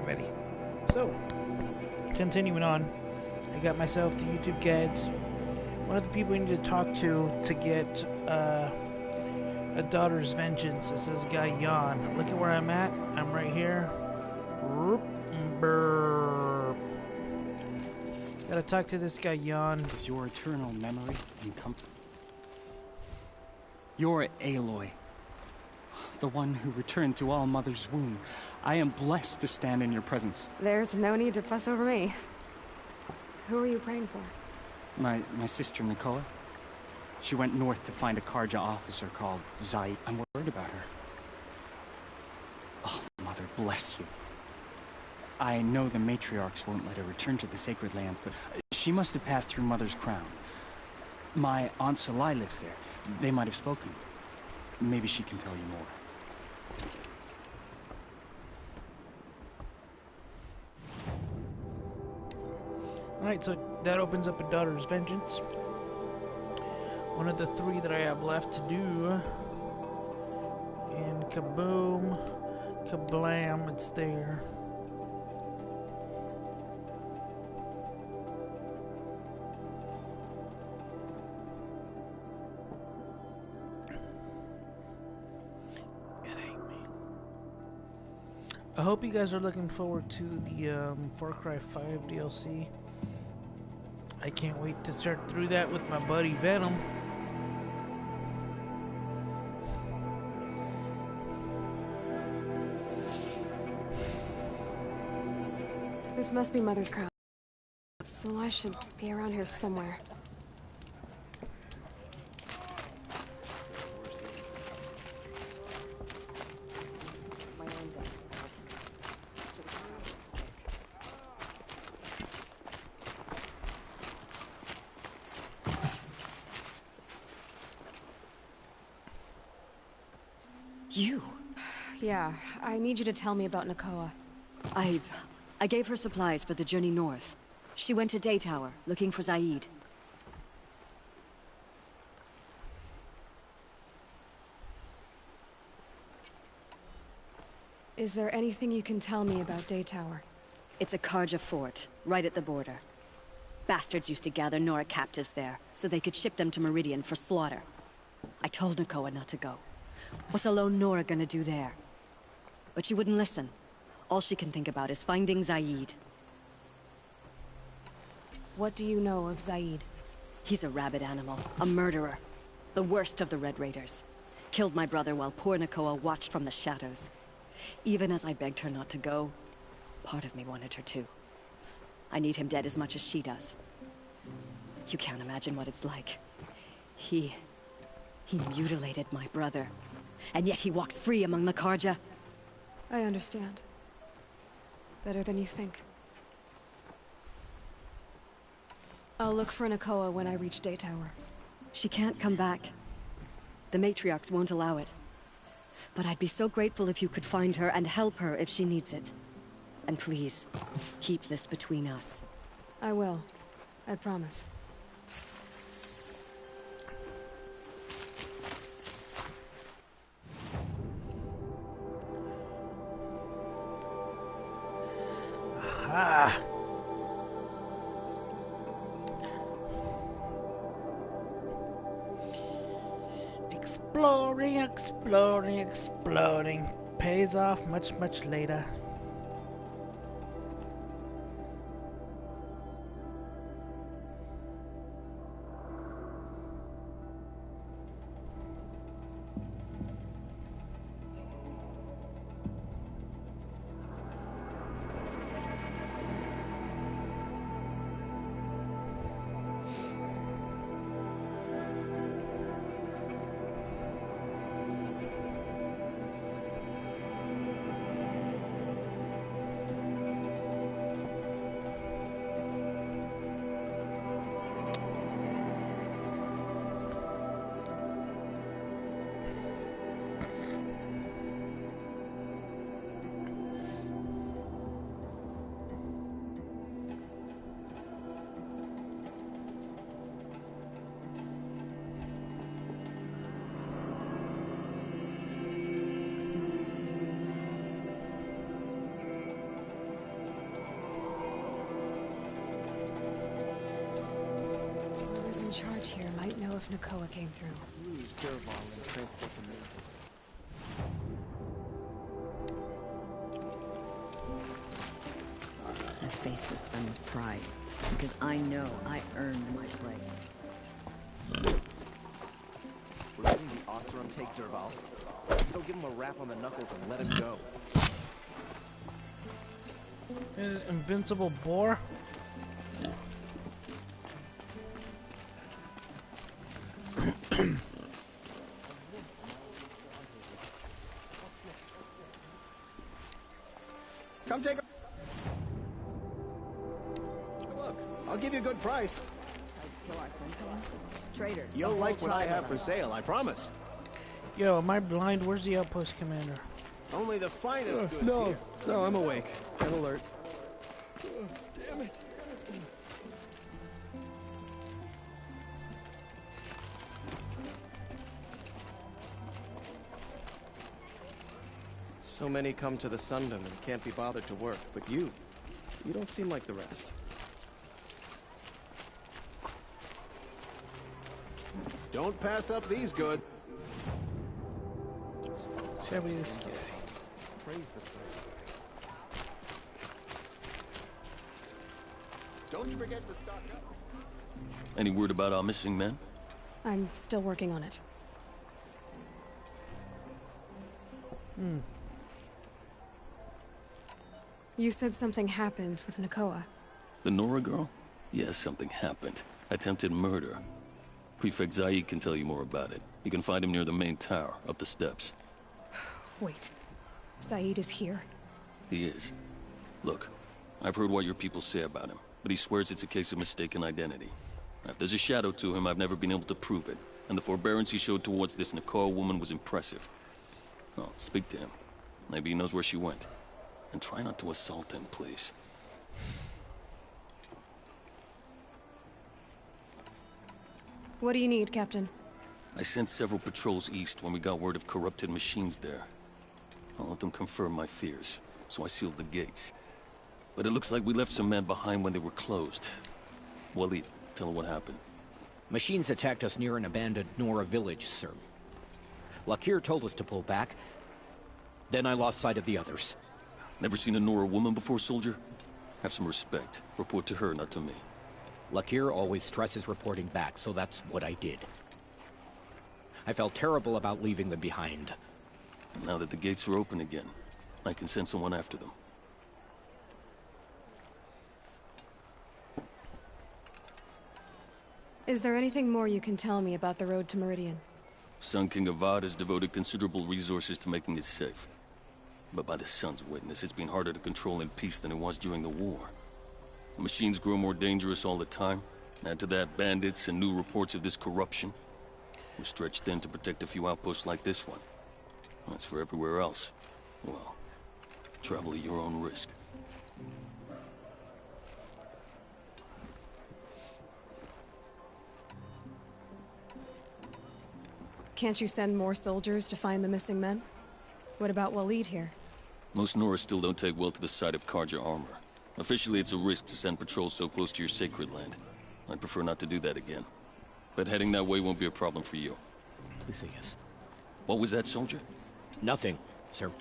already. So, continuing on, I got myself the YouTube guides. One of the people I need to talk to get a daughter's vengeance is this guy Jan. Look at where I'm at. I'm right here. Gotta talk to this guy Jan. Is your eternal memory and comfort? You're Aloy, the one who returned to All Mother's womb. I am blessed to stand in your presence. There's no need to fuss over me. Who are you praying for? My sister Nakoa. She went north to find a Carja officer called Zaid. I'm worried about her. Oh, Mother, bless you. I know the matriarchs won't let her return to the Sacred Land, but she must have passed through Mother's crown. My Aunt Salai lives there. They might have spoken. Maybe she can tell you more. Alright, so that opens up a daughter's vengeance. One of the 3 that I have left to do. And kaboom, kablam, it's there. I hope you guys are looking forward to the Far Cry 5 DLC. I can't wait to start through that with my buddy Venom. This must be Mother's crown. So I should be around here somewhere. You? Yeah, I need you to tell me about Nakoa. I gave her supplies for the journey north. She went to Daytower, looking for Zaid. Is there anything you can tell me about Daytower? It's a Carja fort, right at the border. Bastards used to gather Nora captives there, so they could ship them to Meridian for slaughter. I told Nakoa not to go. What's a lone Nora gonna do there? But she wouldn't listen. All she can think about is finding Zaid. What do you know of Zaid? He's a rabid animal, a murderer. The worst of the Red Raiders. Killed my brother while poor Nakoa watched from the shadows. Even as I begged her not to go, part of me wanted her to. I need him dead as much as she does. You can't imagine what it's like. He mutilated my brother. And yet he walks free among the Carja. I understand. Better than you think. I'll look for Nakoa when I reach Daytower. She can't come back. The matriarchs won't allow it. But I'd be so grateful if you could find her and help her if she needs it. And please, keep this between us. I will. I promise. Ah. Exploring, exploring, exploding. Pays off much, much later. if Nakoa came through. Use Dervahl and transport them in. I face the Sun's pride, because I know I earned my place. We're letting the Oseram take Dervahl. They'll give him a rap on the knuckles and let him go. An invincible boar? Come take a look. I'll give you a good price. Traitors. You'll like what I have for sale, I promise. Yo, am I blind? Where's the outpost commander? Only the finest goods No, here. no, I'm awake and alert. Damn it. So many come to the Sundom and can't be bothered to work, but you don't seem like the rest. Don't pass up these good. Shall we this guy? Praise the sun. Don't forget to stock up. Any word about our missing men? I'm still working on it. You said something happened with Nakoa. The Nora girl? Yes, something happened. Attempted murder. Prefect Zaid can tell you more about it. You can find him near the main tower, up the steps. Wait. Zaid is here? He is. Look, I've heard what your people say about him, but he swears it's a case of mistaken identity. If there's a shadow to him, I've never been able to prove it, and the forbearance he showed towards this Nakoa woman was impressive. Oh, speak to him. Maybe he knows where she went. And try not to assault him, please. What do you need, Captain? I sent several patrols east when we got word of corrupted machines there. All of them confirmed my fears, so I sealed the gates. But it looks like we left some men behind when they were closed. Waleed, tell her what happened. Machines attacked us near an abandoned Nora village, sir. Lakir told us to pull back. Then I lost sight of the others. Never seen a Nora woman before, soldier? Have some respect. Report to her, not to me. Lakir always stresses reporting back, so that's what I did. I felt terrible about leaving them behind. Now that the gates are open again, I can send someone after them. Is there anything more you can tell me about the road to Meridian? Sun King Avad has devoted considerable resources to making it safe. But by the Sun's witness, it's been harder to control in peace than it was during the war. The machines grow more dangerous all the time. Add to that bandits and new reports of this corruption. We're stretched thin to protect a few outposts like this one. As for everywhere else, well, travel at your own risk. Can't you send more soldiers to find the missing men? What about Waleed here? Most Nora still don't take well to the sight of Karja armor. Officially, it's a risk to send patrols so close to your sacred land. I'd prefer not to do that again. But heading that way won't be a problem for you. Please say yes. What was that, soldier? Nothing, sir.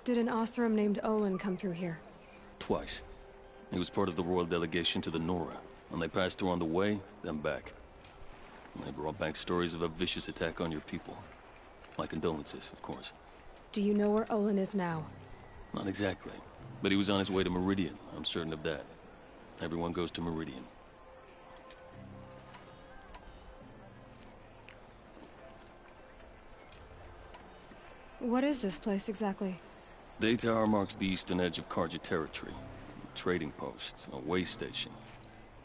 Did an Oseram named Olin come through here? Twice. He was part of the royal delegation to the Nora, and they passed through on the way, then back. And they brought back stories of a vicious attack on your people. My condolences, of course. Do you know where Olin is now? Not exactly. But he was on his way to Meridian, I'm certain of that. Everyone goes to Meridian. What is this place exactly? Daytower marks the eastern edge of Karja territory. A trading post, a way station.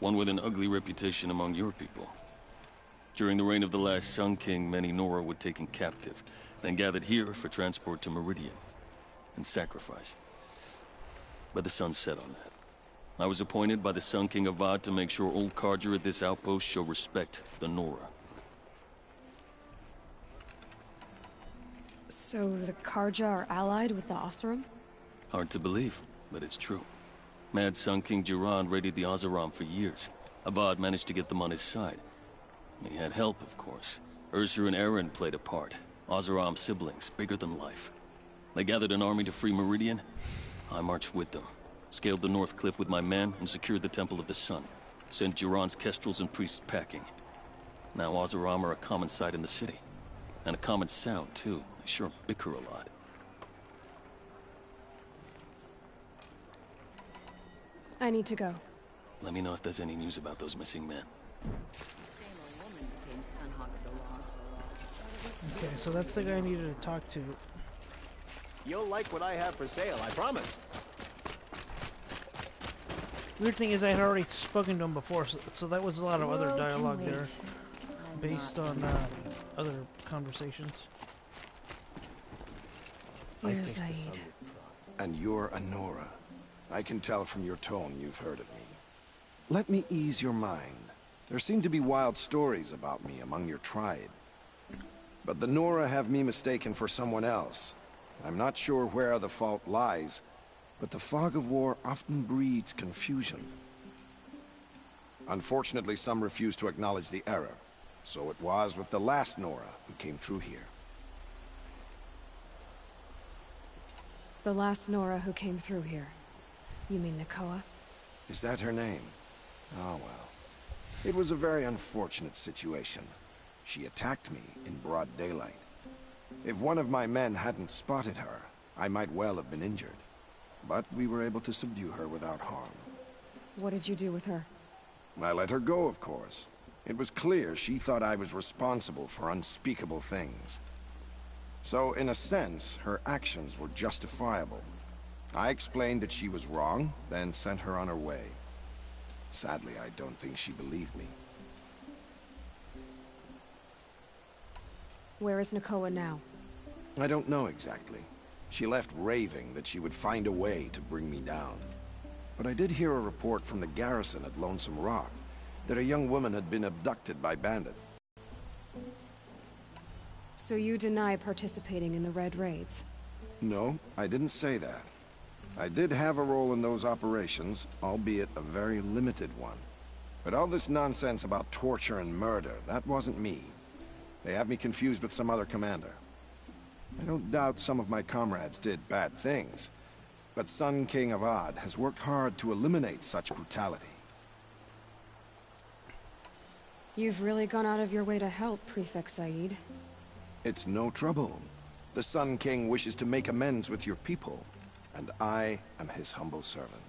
One with an ugly reputation among your people. During the reign of the last Sun King, many Nora were taken captive, then gathered here for transport to Meridian, and sacrifice. But the sun set on that. I was appointed by the Sun King Avad to make sure old Karja at this outpost show respect to the Nora. So the Karja are allied with the Oseram? Hard to believe, but it's true. Mad Sun King Jiran raided the Oseram for years. Avad managed to get them on his side, He had help, of course. Ursur and Eren played a part. Oseram's siblings, bigger than life. They gathered an army to free Meridian. I marched with them. Scaled the North Cliff with my men and secured the Temple of the Sun. Sent Duran's kestrels and priests packing. Now Oseram are a common sight in the city. And a common sound, too. They sure bicker a lot. I need to go. Let me know if there's any news about those missing men. Okay, so that's the guy I needed to talk to. You'll like what I have for sale, I promise. Weird thing is I had already spoken to him before, so that was a lot of other dialogue there, based on other conversations. Here's Zaid. And you're Anora. I can tell from your tone you've heard of me. Let me ease your mind. There seem to be wild stories about me among your tribe. But the Nora have me mistaken for someone else. I'm not sure where the fault lies, but the fog of war often breeds confusion. Unfortunately, some refuse to acknowledge the error. So it was with the last Nora who came through here. The last Nora who came through here. You mean Nakoa? Is that her name? Oh well. It was a very unfortunate situation. She attacked me in broad daylight. If one of my men hadn't spotted her, I might well have been injured. But we were able to subdue her without harm. What did you do with her? I let her go, of course. It was clear she thought I was responsible for unspeakable things. So, in a sense, her actions were justifiable. I explained that she was wrong, then sent her on her way. Sadly, I don't think she believed me. Where is Nakoa now? I don't know exactly. She left raving that she would find a way to bring me down. But I did hear a report from the garrison at Lonesome Rock that a young woman had been abducted by bandits. So you deny participating in the Red Raids? No, I didn't say that. I did have a role in those operations, albeit a very limited one. But all this nonsense about torture and murder, that wasn't me. They have me confused with some other commander. I don't doubt some of my comrades did bad things, but Sun King Avad has worked hard to eliminate such brutality. You've really gone out of your way to help, Prefect Zaid. It's no trouble. The Sun King wishes to make amends with your people, and I am his humble servant.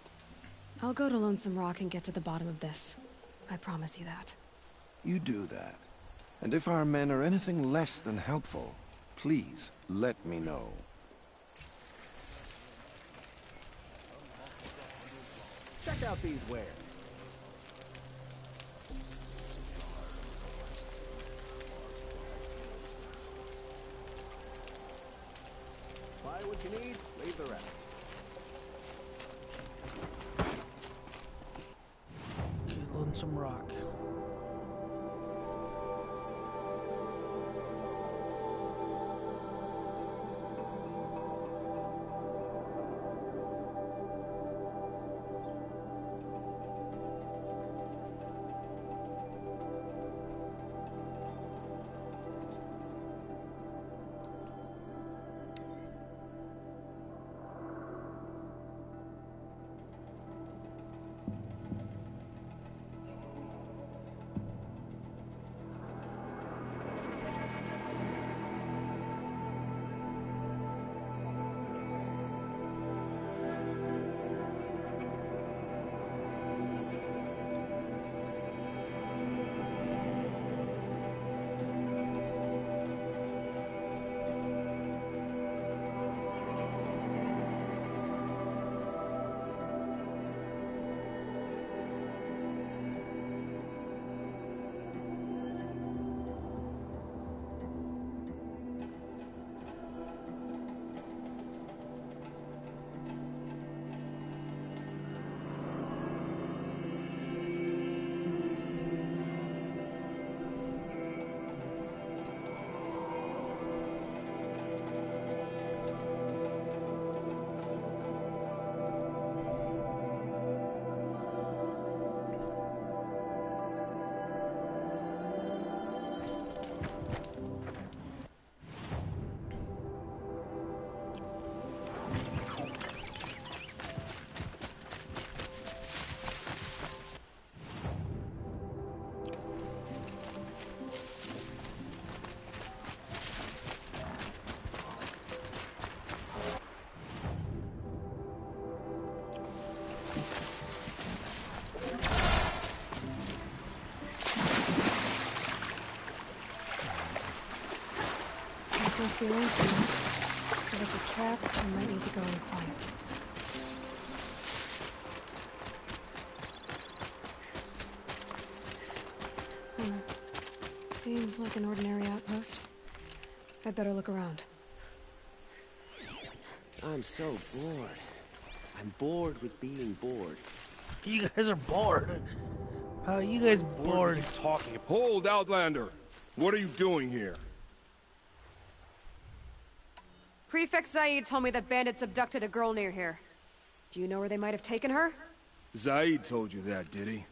I'll go to Lonesome Rock and get to the bottom of this. I promise you that. You do that. And if our men are anything less than helpful, please let me know. Check out these wares. Buy what you need, leave the rest. Okay, Lonesome Rock. This must be Lansing. If it's a trap, I might need to go in quiet. Seems like an ordinary outpost. I'd better look around. I'm so bored. I'm bored with being bored. You guys are bored. How are you guys bored? Talking. Hold, Outlander. What are you doing here? Prefect Zaid told me that bandits abducted a girl near here. Do you know where they might have taken her? Zaid told you that, did he?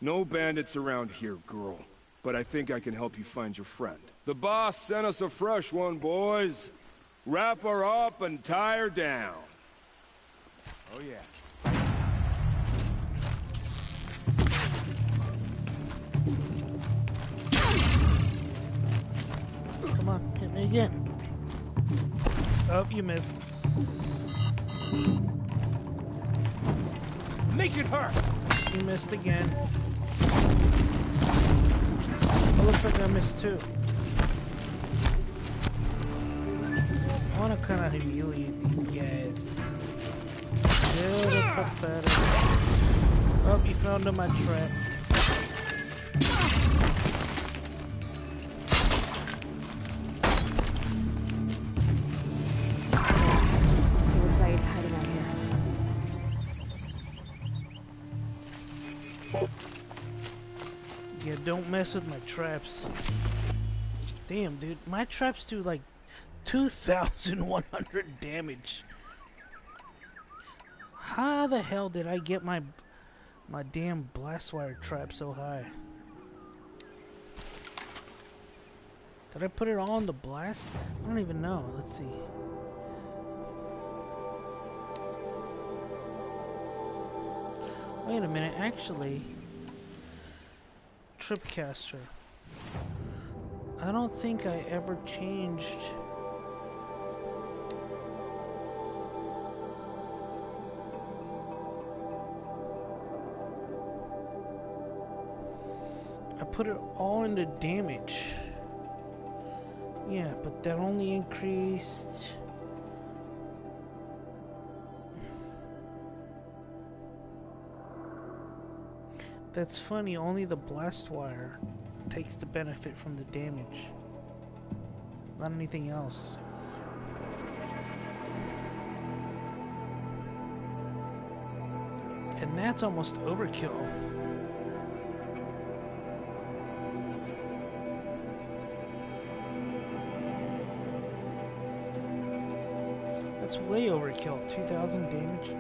No bandits around here, girl. But I think I can help you find your friend. The boss sent us a fresh one, boys. Wrap her up and tie her down. Oh, yeah. Come on, hit me again. Oh, you missed. Make it hurt! You missed again. Oh, looks like I missed too. I want to kind of humiliate these guys. Little pathetic. Oh, you fell into my trap. Let's see what Zaid's hiding out here. Yeah, don't mess with my traps. Damn, dude. My traps do like 2,100 damage. How the hell did I get my damn blast wire trap so high? Did I put it all on the blast? I don't even know. Let's see. Wait a minute, actually, Tripcaster. I don't think I ever changed. I put it all into damage. Yeah, but that only increased. That's funny, only the blast wire takes the benefit from the damage. Not anything else. And that's almost overkill. That's way overkill. 2,000 damage.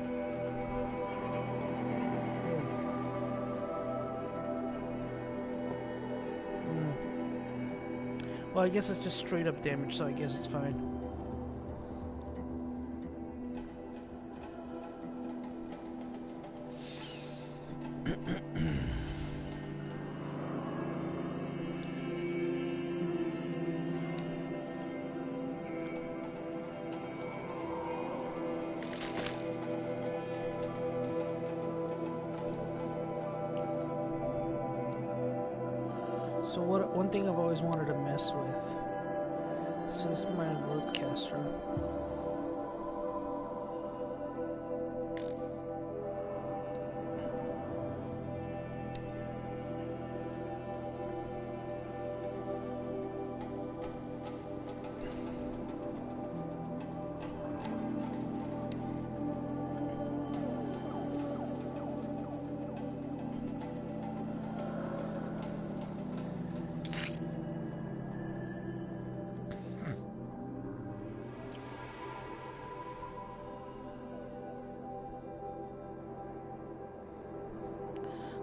Well, I guess it's just straight up damage, so I guess it's fine. So one thing I've always wanted to mess with. So this is my rope caster.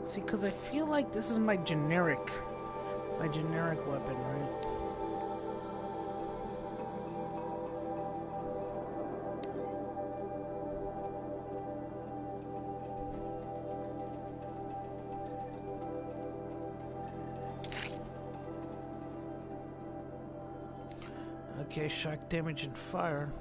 See, because I feel like this is my generic weapon, right? Okay, shock damage and fire.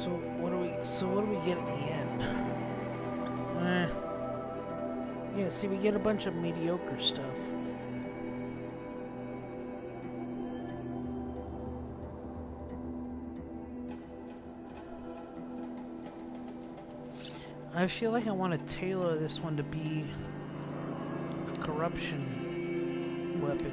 So what do we get in the end? Yeah, see, we get a bunch of mediocre stuff. I feel like I want to tailor this one to be a corruption weapon.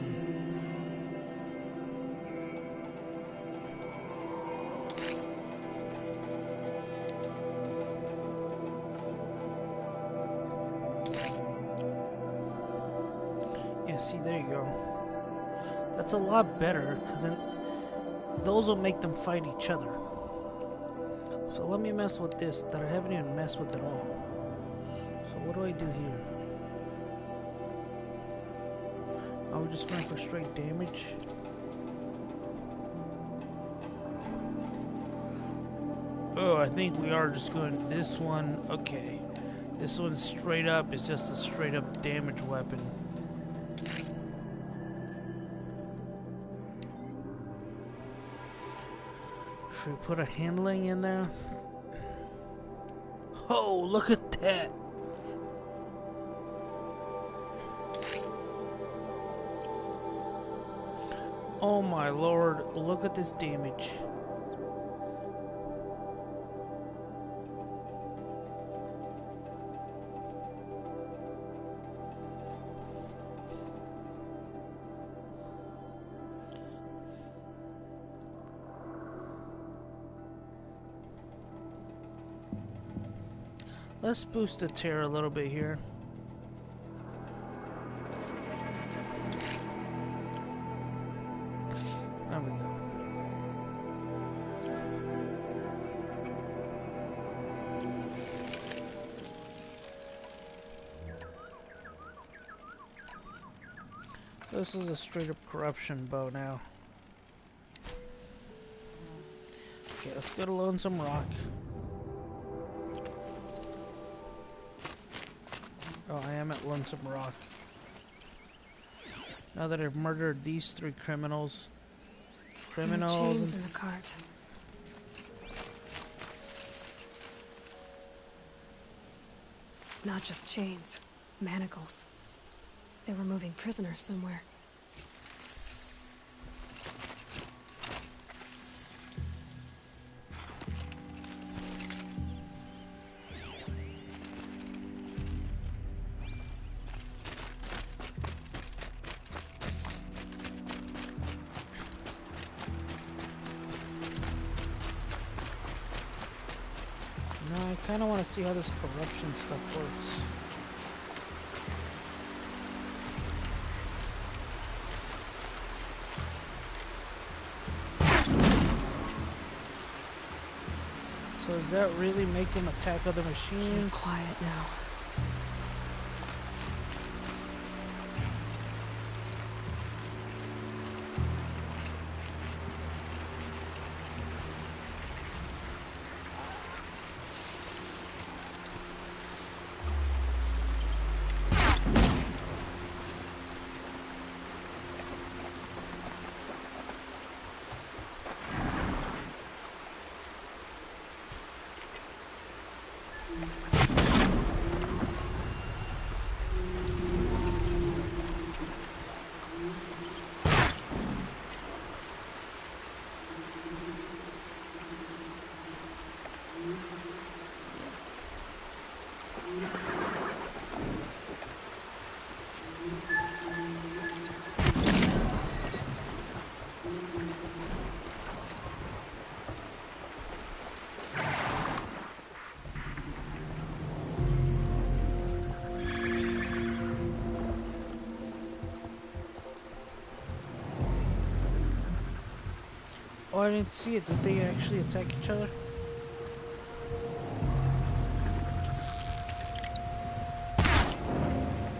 Yeah, see, there you go. That's a lot better, because then those will make them fight each other. So let me mess with this that I haven't even messed with at all. So what do I do here? Are we just going for straight damage? Oh, I think we are just going this one. Okay. This one straight up is just a straight up damage weapon. Should we put a handling in there? Oh, look at that! Oh my lord, look at this damage. Let's boost the tear a little bit here. There we go. This is a straight up corruption bow now. Okay, let's go to Lonesome Rock. Oh, I am at Lonesome Rock. Now that I've murdered these three criminals. Chains in the cart. Not just chains, manacles. They were moving prisoners somewhere. I kind of want to see how this corruption stuff works. So does that really make them attack other machines? Keep quiet now. Oh, I didn't see it. Did they actually attack each other?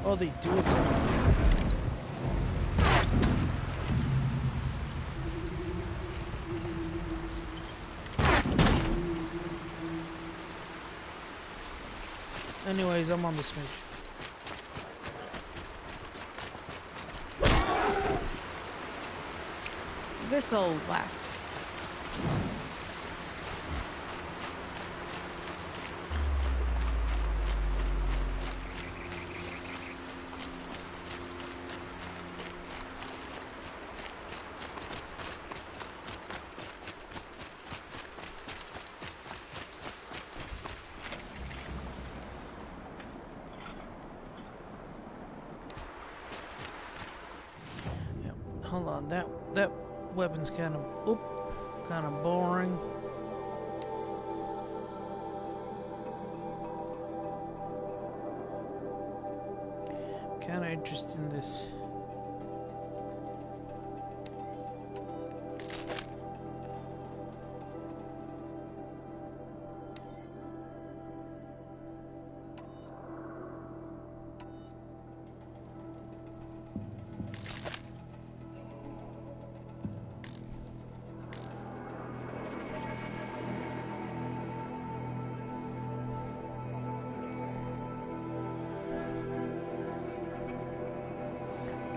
Oh, they do attack. Anyways, I'm on the smidge. This'll last. hold on. That weapon's kind of boring. Kind of interested in this.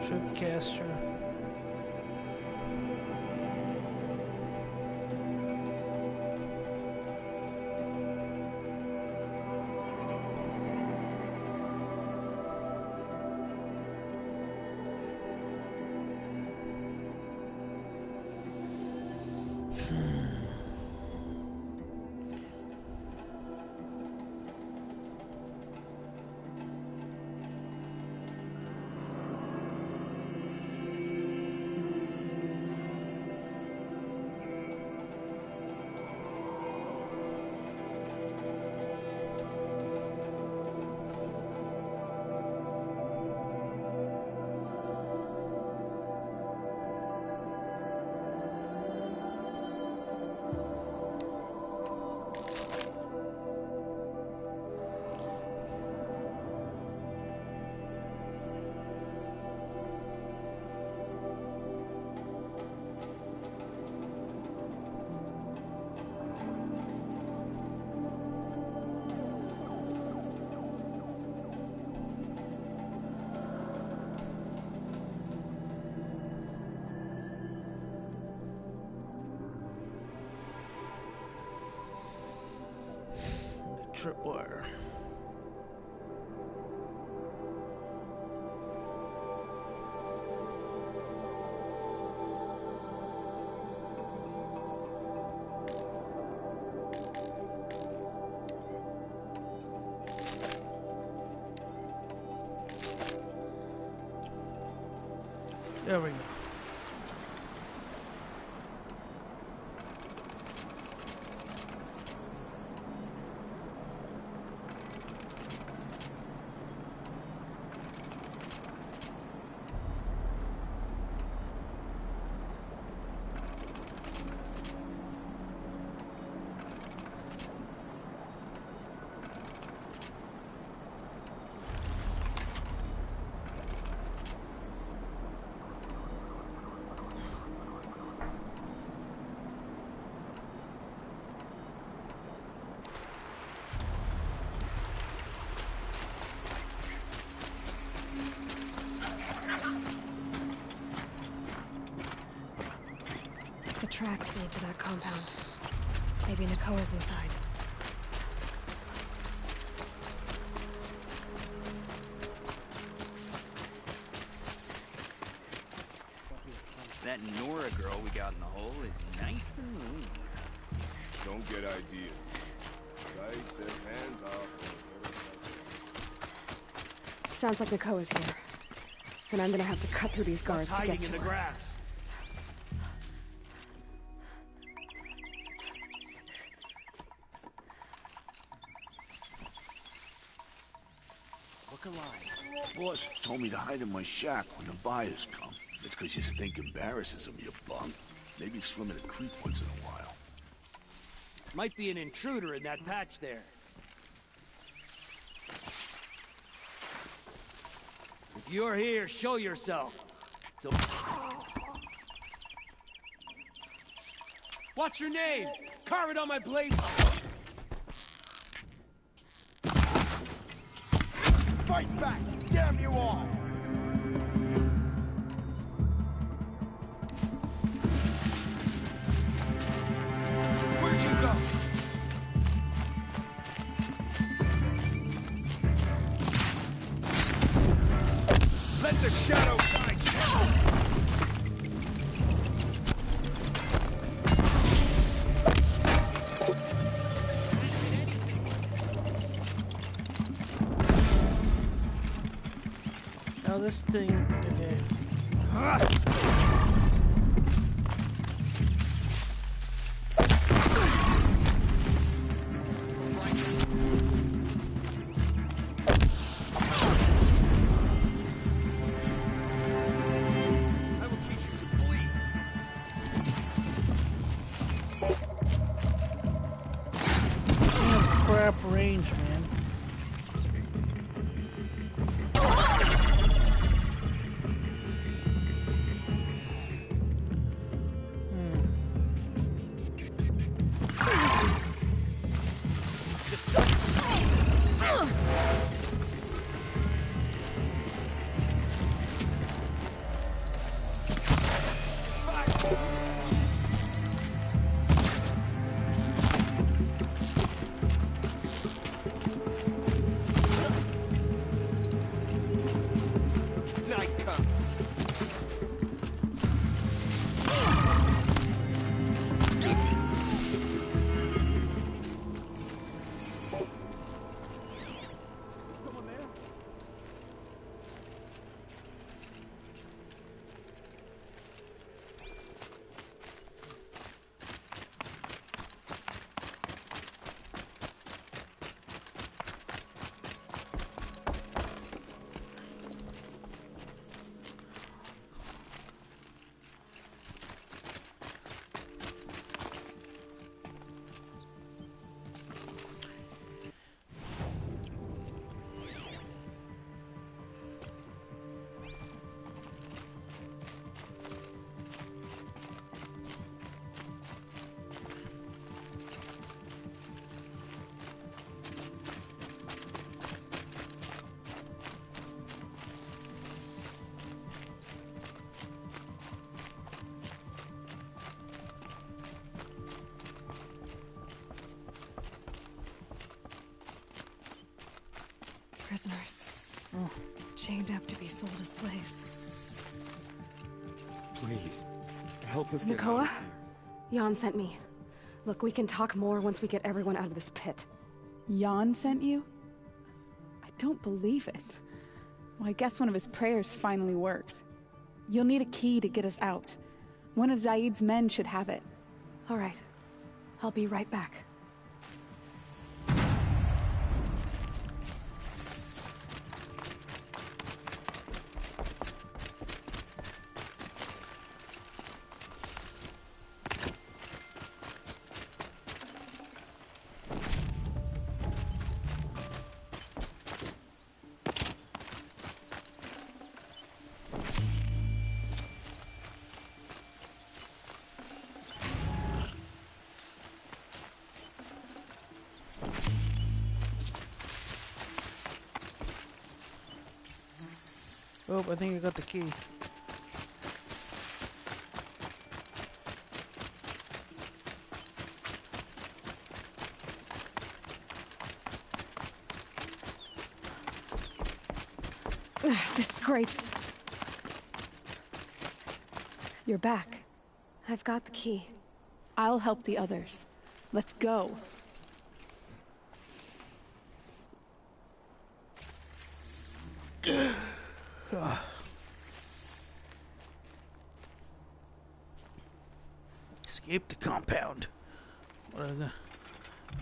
Tripcaster. Tripwire. There we go. The tracks lead to that compound. Maybe Nakoa's inside. That Nora girl we got in the hole is nice and lean. Don't get ideas. Guy says hands off. Sounds like Nakoa's here. Then I'm gonna have to cut through these guards to get to her. Grass. Look alive. Boss told me to hide in my shack when the buyers come. It's because your stink embarrasses him, you bum. Maybe swim in a creek once in a while. Might be an intruder in that patch there. If you're here, show yourself. So... What's your name? Carve it on my blade. Fight back! Damn you all! Where'd you go? Let the shadow guide you! Now this thing, okay. That's crap range, man. Prisoners. Chained up to be sold as slaves. Please, help us get out Nakoa? of here. Jan sent me. Look, we can talk more once we get everyone out of this pit. Jan sent you? I don't believe it. Well, I guess one of his prayers finally worked. You'll need a key to get us out. One of Zaid's men should have it. All right. I'll be right back. Oh, I think I got the key. This scrapes. You're back. I've got the key. I'll help the others. Let's go. Escape the compound. What are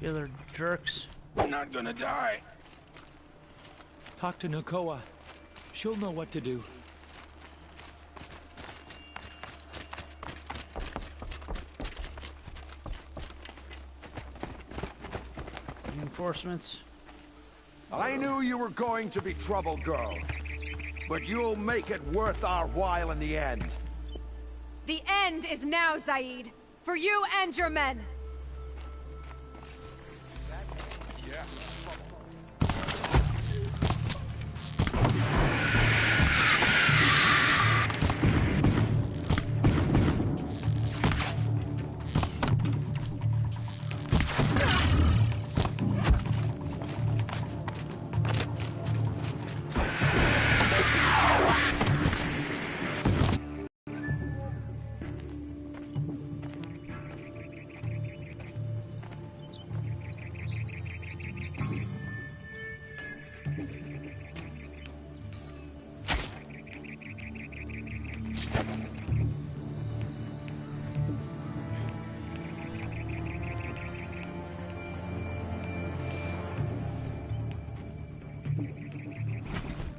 the other jerks? I'm not gonna die. Talk to Nakoa. She'll know what to do. Reinforcements. I knew you were going to be trouble, girl. But you'll make it worth our while in the end. The end is now, Zaid. For you and your men. Yeah.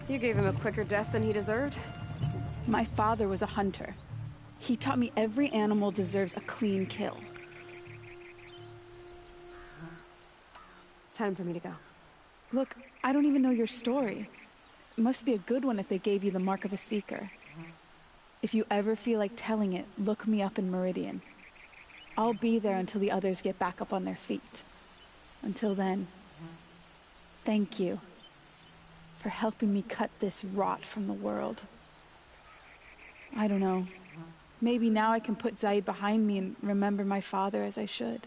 You gave him a quicker death than he deserved. My father was a hunter. He taught me every animal deserves a clean kill. Time for me to go. Look, I don't even know your story. It must be a good one if they gave you the mark of a seeker. If you ever feel like telling it, look me up in Meridian. I'll be there until the others get back up on their feet. Until then, thank you for helping me cut this rot from the world. I don't know. Maybe now I can put Zaid behind me and remember my father as I should.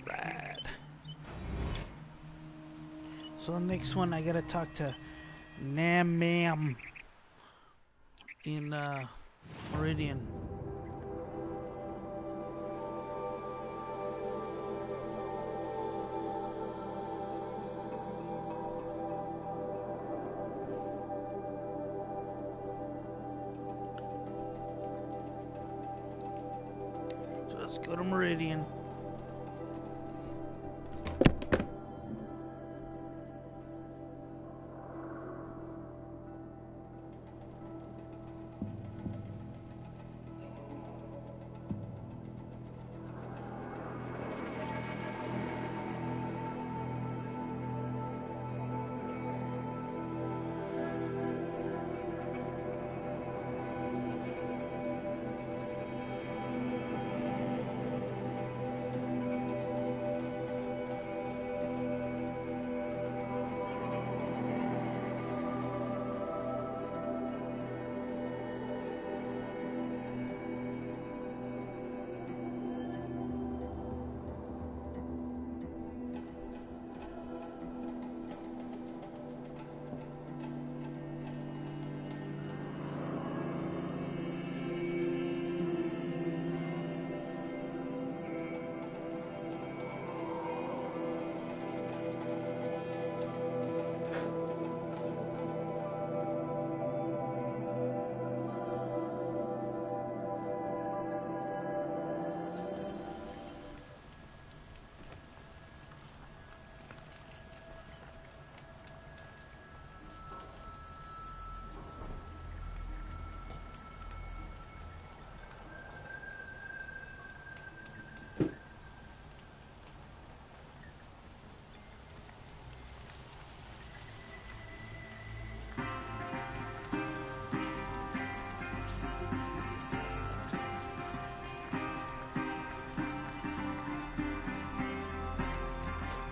Rad. So the next one, I gotta talk to Nam-Mam in Meridian. So let's go to Meridian.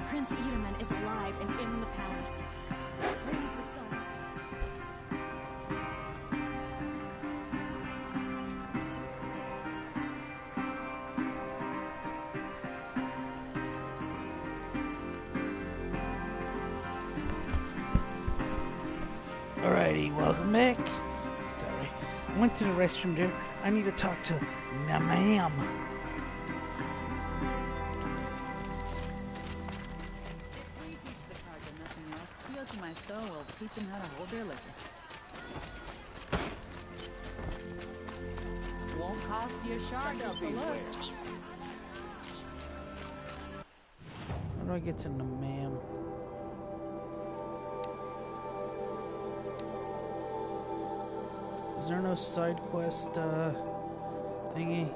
Prince Itamen is alive and in the palace. Raise the sun. Alrighty, welcome back. Sorry, I went to the restroom there. I need to talk to Nam-Mam. We teach the Carja nothing else. Steel to my soul will teach them how to hold their liquor. Won't cost you a shard just to look. How do I get to Nam-Mam? Is there no side quest thingy?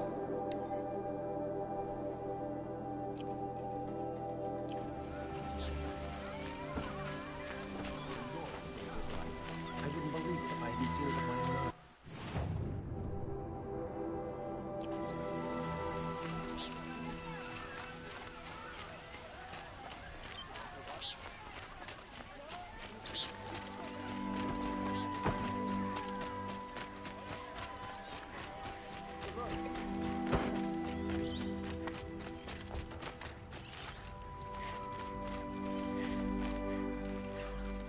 I wouldn't believe it if I hadn't seen it with my own eyes.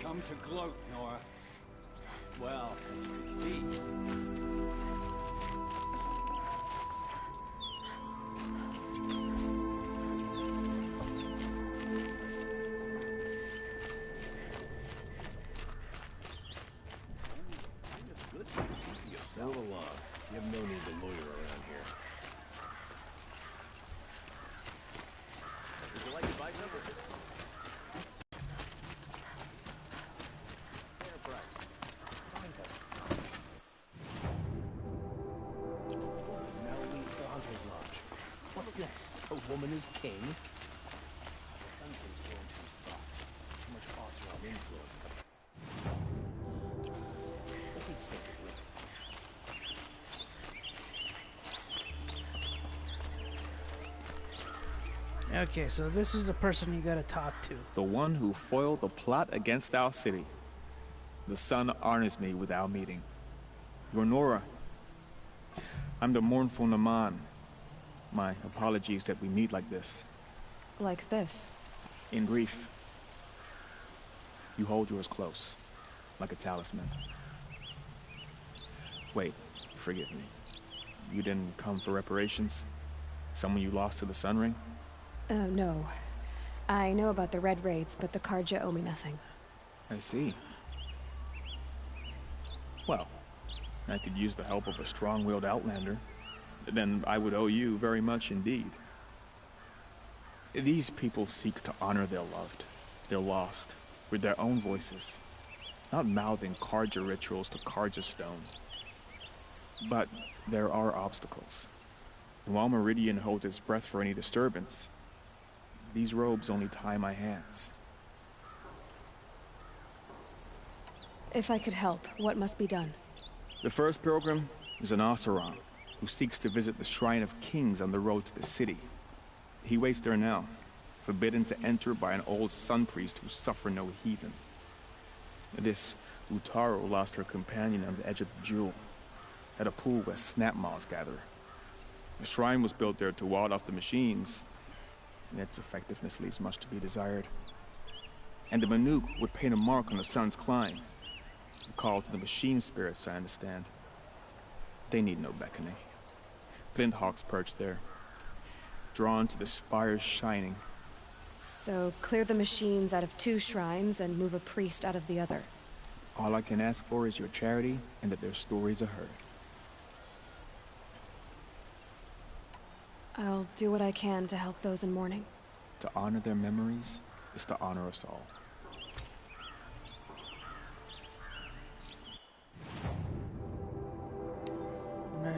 Come to gloat, Nora. Well, as you can see. Move along. You have no need to loiter around here. Would you like to buy something? Fair price. Find us. Now leads to Hunter's Lodge. What's next? A woman is king? Something's grown too soft. Too much Oseram influence. What's he thinking? Okay, so this is the person you gotta talk to. The one who foiled the plot against our city. The sun honors me with our meeting. You're Nora. I'm the mournful Naman. My apologies that we meet like this. Like this? In brief, you hold yours close, like a talisman. Wait, forgive me. You didn't come for reparations? Someone you lost to the Sun Ring? No. I know about the Red Raids, but the Carja owe me nothing. I see. Well, I could use the help of a strong-willed outlander. Then I would owe you very much indeed. These people seek to honor their loved, their lost, with their own voices, not mouthing Carja rituals to Carja stone. But there are obstacles. And while Meridian holds its breath for any disturbance, these robes only tie my hands. If I could help, what must be done? The first pilgrim is an Oseram, who seeks to visit the Shrine of Kings on the road to the city. He waits there now, forbidden to enter by an old sun priest who suffered no heathen. This Utaru lost her companion on the edge of the Jewel, at a pool where snap moths gather. The shrine was built there to ward off the machines, and its effectiveness leaves much to be desired. And the Manuk would paint a mark on the sun's climb, a call to the machine spirits, I understand. They need no beckoning. Flint hawks perch there, drawn to the spires shining. So, clear the machines out of 2 shrines and move a priest out of the other. All I can ask for is your charity and that their stories are heard. I'll do what I can to help those in mourning. To honor their memories is to honor us all. Right.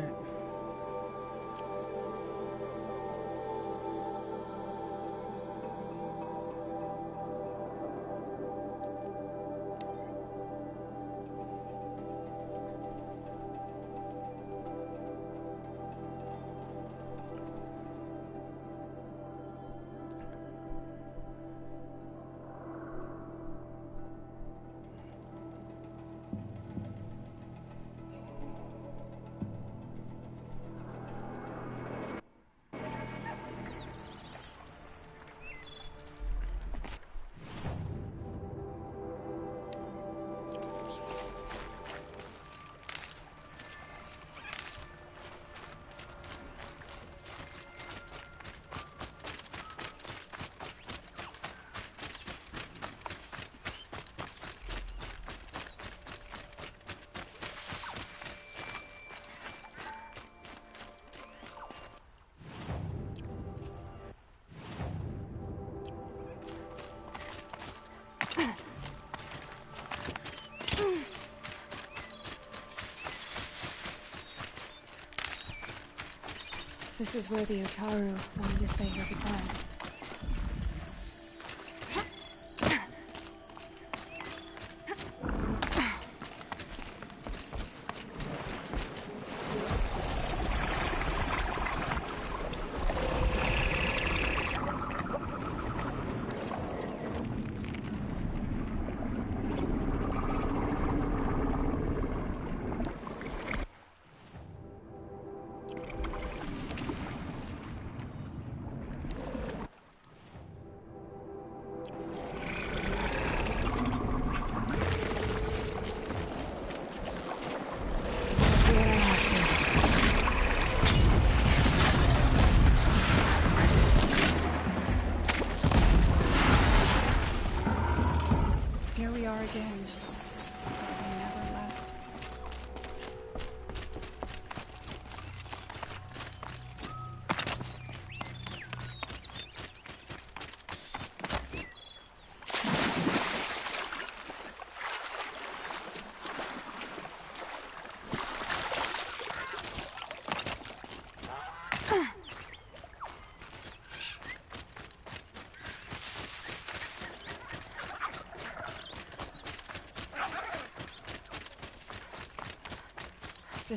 This is where the Utaru wanted to say her goodbyes.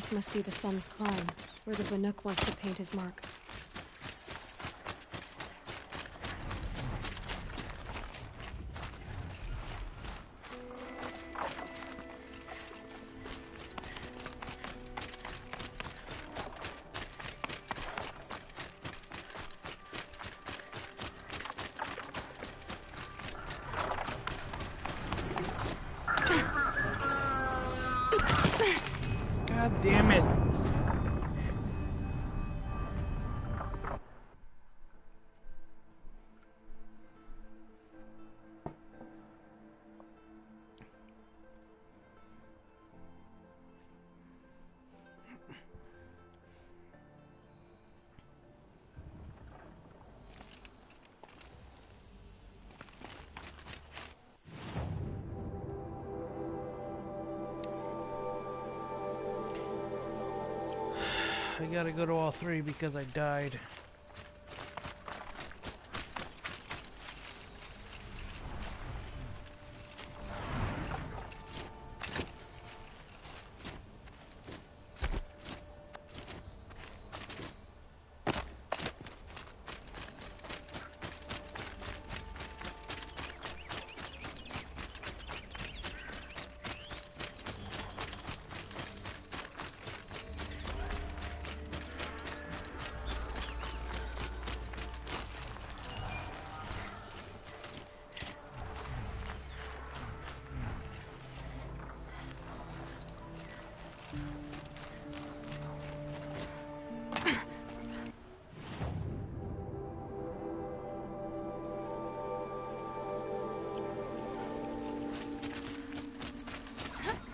This must be the Sun's climb, where the Banuk wants to paint his mark. God damn it. I gotta go to all three because I died.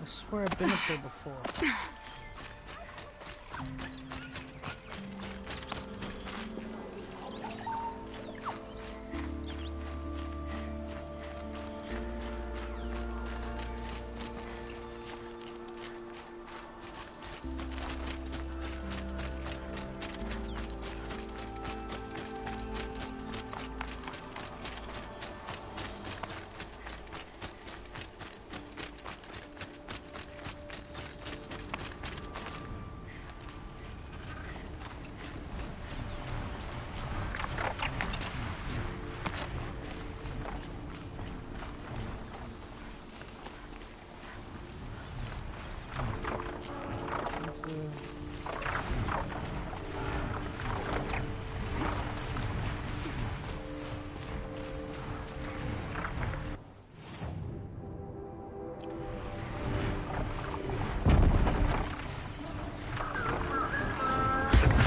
I swear I've been up there before.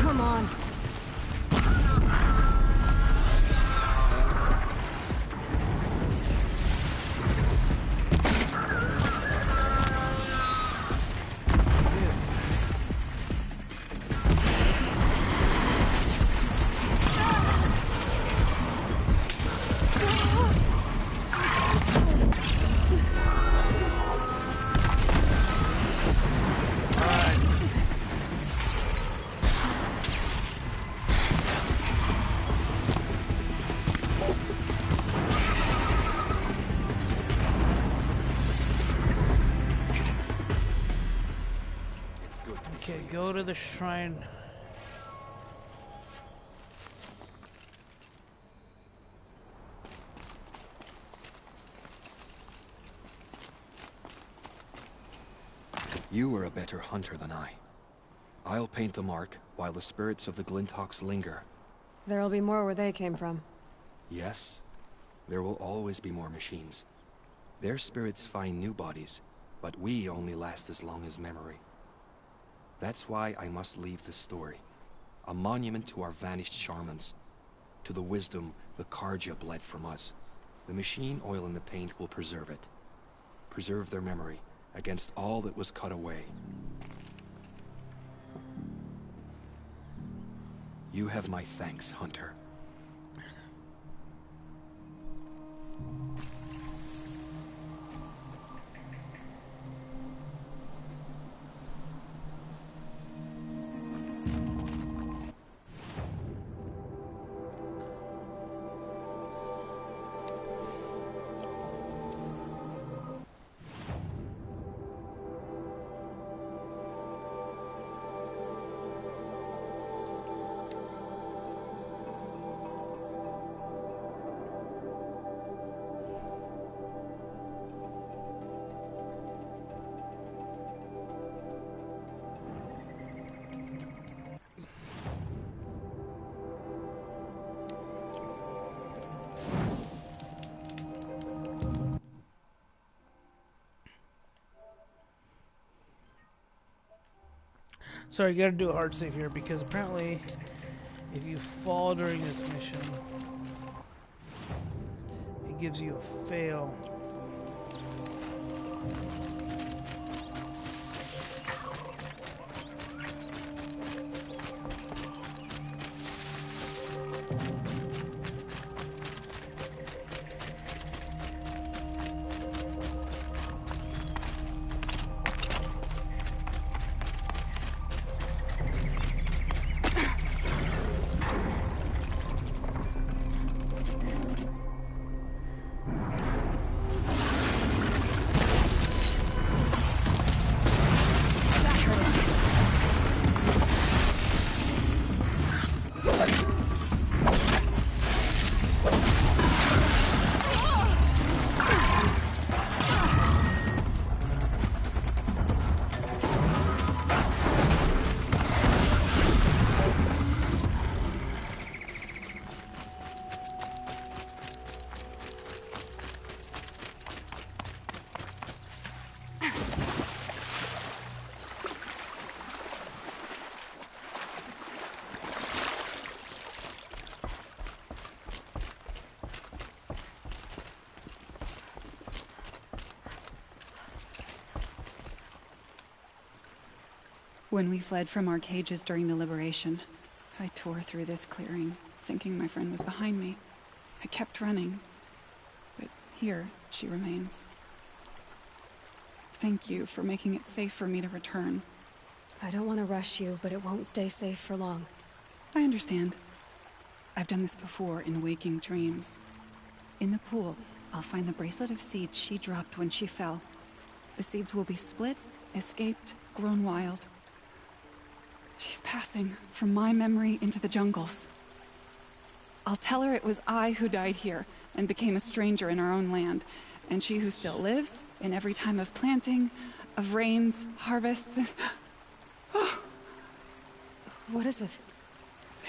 Come on. Okay, go to the shrine. You are a better hunter than I. I'll paint the mark while the spirits of the Glinthawks linger. There'll be more where they came from. Yes, there will always be more machines. Their spirits find new bodies, but we only last as long as memory. That's why I must leave this story. A monument to our vanished shamans. To the wisdom the Carja bled from us. The machine oil in the paint will preserve it. Preserve their memory against all that was cut away. You have my thanks, Hunter. Sorry, you gotta do a hard save here because apparently if you fall during this mission, it gives you a fail. When we fled from our cages during the liberation, I tore through this clearing, thinking my friend was behind me. I kept running, but here she remains. Thank you for making it safe for me to return. I don't want to rush you, but it won't stay safe for long. I understand. I've done this before in waking dreams. In the pool, I'll find the bracelet of seeds she dropped when she fell. The seeds will be split, escaped, grown wild. She's passing from my memory into the jungles. I'll tell her it was I who died here and became a stranger in our own land, and she who still lives in every time of planting, of rains, harvests, and... Oh. What is it?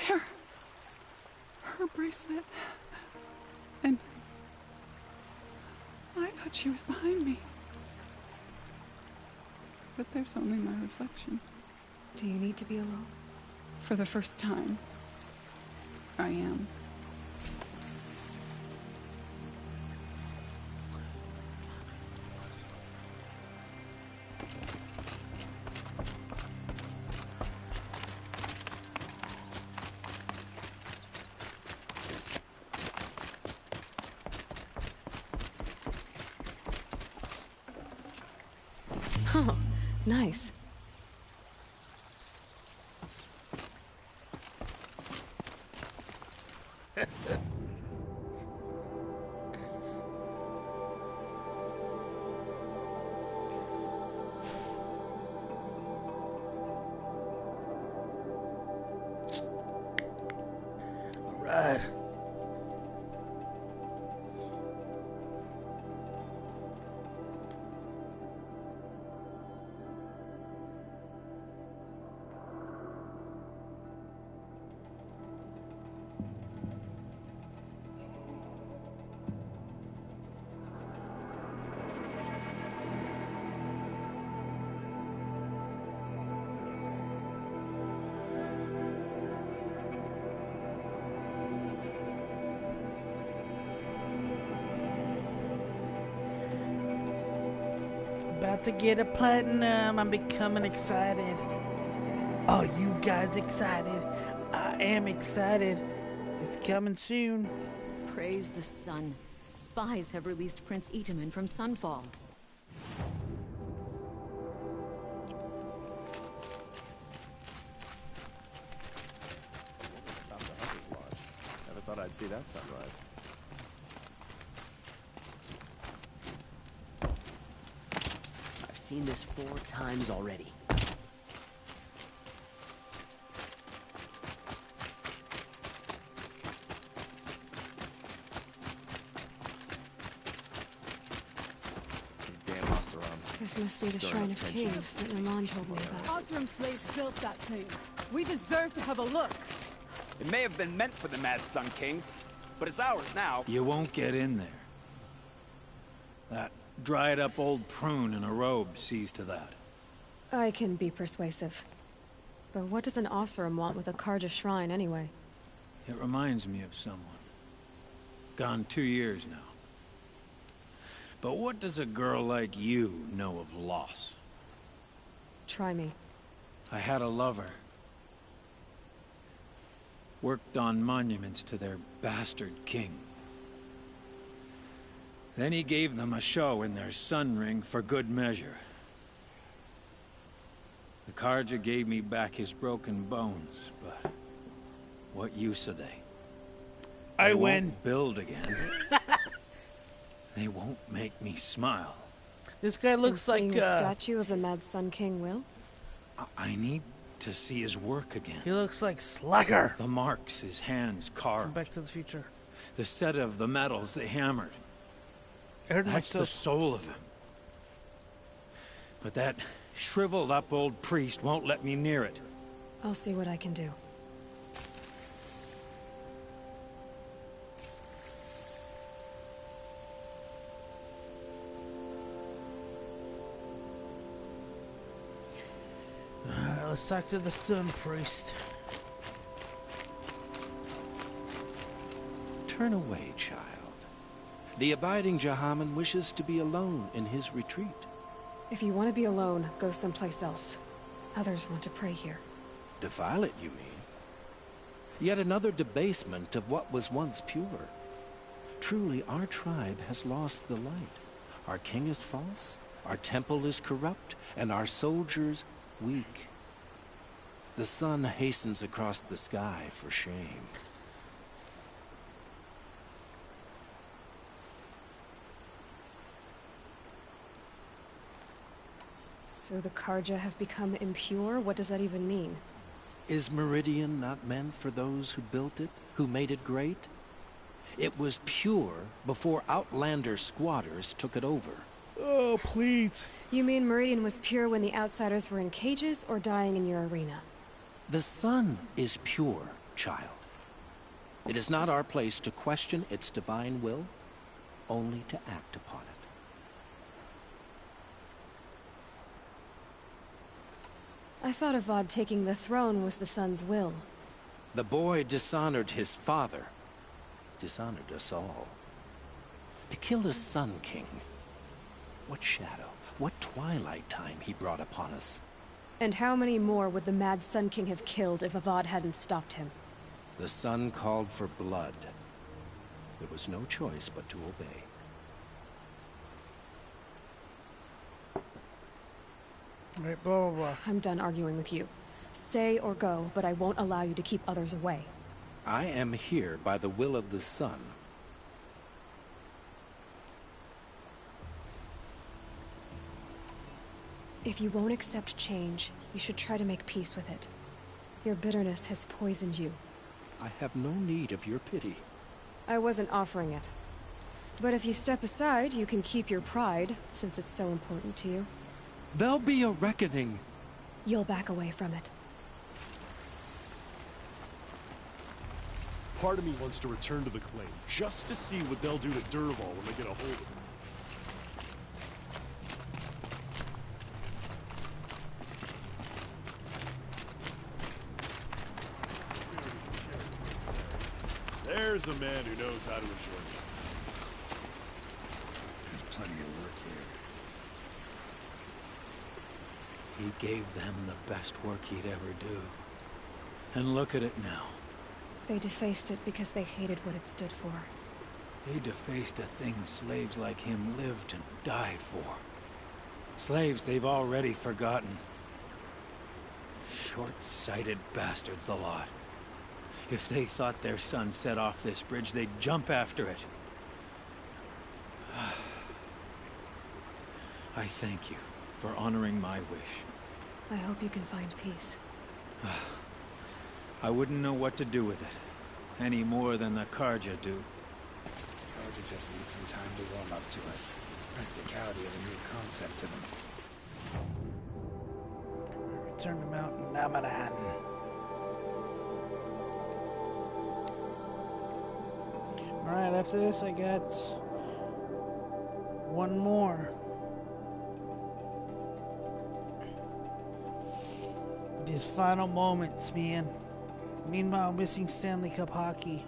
There. Her bracelet. And... I thought she was behind me. But there's only my reflection. Do you need to be alone? For the first time, I am. Oh, nice. Right. About to get a platinum. I'm becoming excited. Are you guys excited? I am excited. It's coming soon. Praise the sun. Spies have released Prince Itamen from Sunfall. Stop the Hunter's Lodge. Never thought I'd see that sunrise. I've seen this 4 times already. This must be the Shrine of Kings that Ramon told me about. Osram slaves built that thing. We deserve to have a look. It may have been meant for the Mad Sun King, but it's ours now. You won't get in there. That dried-up old prune in a robe sees to that. I can be persuasive. But what does an Oseram want with a Karja shrine, anyway? It reminds me of someone. Gone 2 years now. But what does a girl like you know of loss? Try me. I had a lover. Worked on monuments to their bastard king. Then he gave them a show in their sun ring for good measure. The Karja gave me back his broken bones, but what use are they? I won't win. Build again. They won't make me smile. This guy looks like a statue of the Mad Sun King Will? I need to see his work again. He looks like Slacker. The marks his hands carved. From Back to the Future. The set of the metals they hammered. I heard That's the soul of him. But that shriveled up old priest won't let me near it. I'll see what I can do. Let's talk to the Sun Priest. Turn away, child. The abiding Jahaman wishes to be alone in his retreat. If you want to be alone, go someplace else. Others want to pray here. Defile it, you mean? Yet another debasement of what was once pure. Truly, our tribe has lost the light. Our king is false, our temple is corrupt, and our soldiers weak. The sun hastens across the sky for shame. So the Karja have become impure? What does that even mean? Is Meridian not meant for those who built it, who made it great? It was pure before outlander squatters took it over. Oh, please. You mean Meridian was pure when the outsiders were in cages or dying in your arena? The sun is pure, child. It is not our place to question its divine will, only to act upon it. I thought Avad taking the throne was the sun's will. The boy dishonored his father, dishonored us all. To kill a Sun King. What shadow, what twilight time he brought upon us. And how many more would the Mad Sun King have killed if Avad hadn't stopped him? The sun called for blood. There was no choice but to obey. Right, blah, blah, blah. I'm done arguing with you. Stay or go, but I won't allow you to keep others away. I am here by the will of the sun. If you won't accept change, you should try to make peace with it. Your bitterness has poisoned you. I have no need of your pity. I wasn't offering it. But if you step aside, you can keep your pride, since it's so important to you. There'll be a reckoning. You'll back away from it. Part of me wants to return to the claim, just to see what they'll do to Dervahl when they get a hold of him. There's a man who knows how to enjoy it. There's plenty of work here. He gave them the best work he'd ever do. And look at it now. They defaced it because they hated what it stood for. He defaced a thing slaves like him lived and died for. Slaves they've already forgotten. Short-sighted bastards, the lot. If they thought their son set off this bridge, they'd jump after it. I thank you for honoring my wish. I hope you can find peace. I wouldn't know what to do with it, any more than the Karja do. Karja just needs some time to warm up to us. Practicality is a new concept to them. Return to Mount Namadan. Alright, after this I got one more. His final moments, man. Meanwhile, missing Stanley Cup hockey.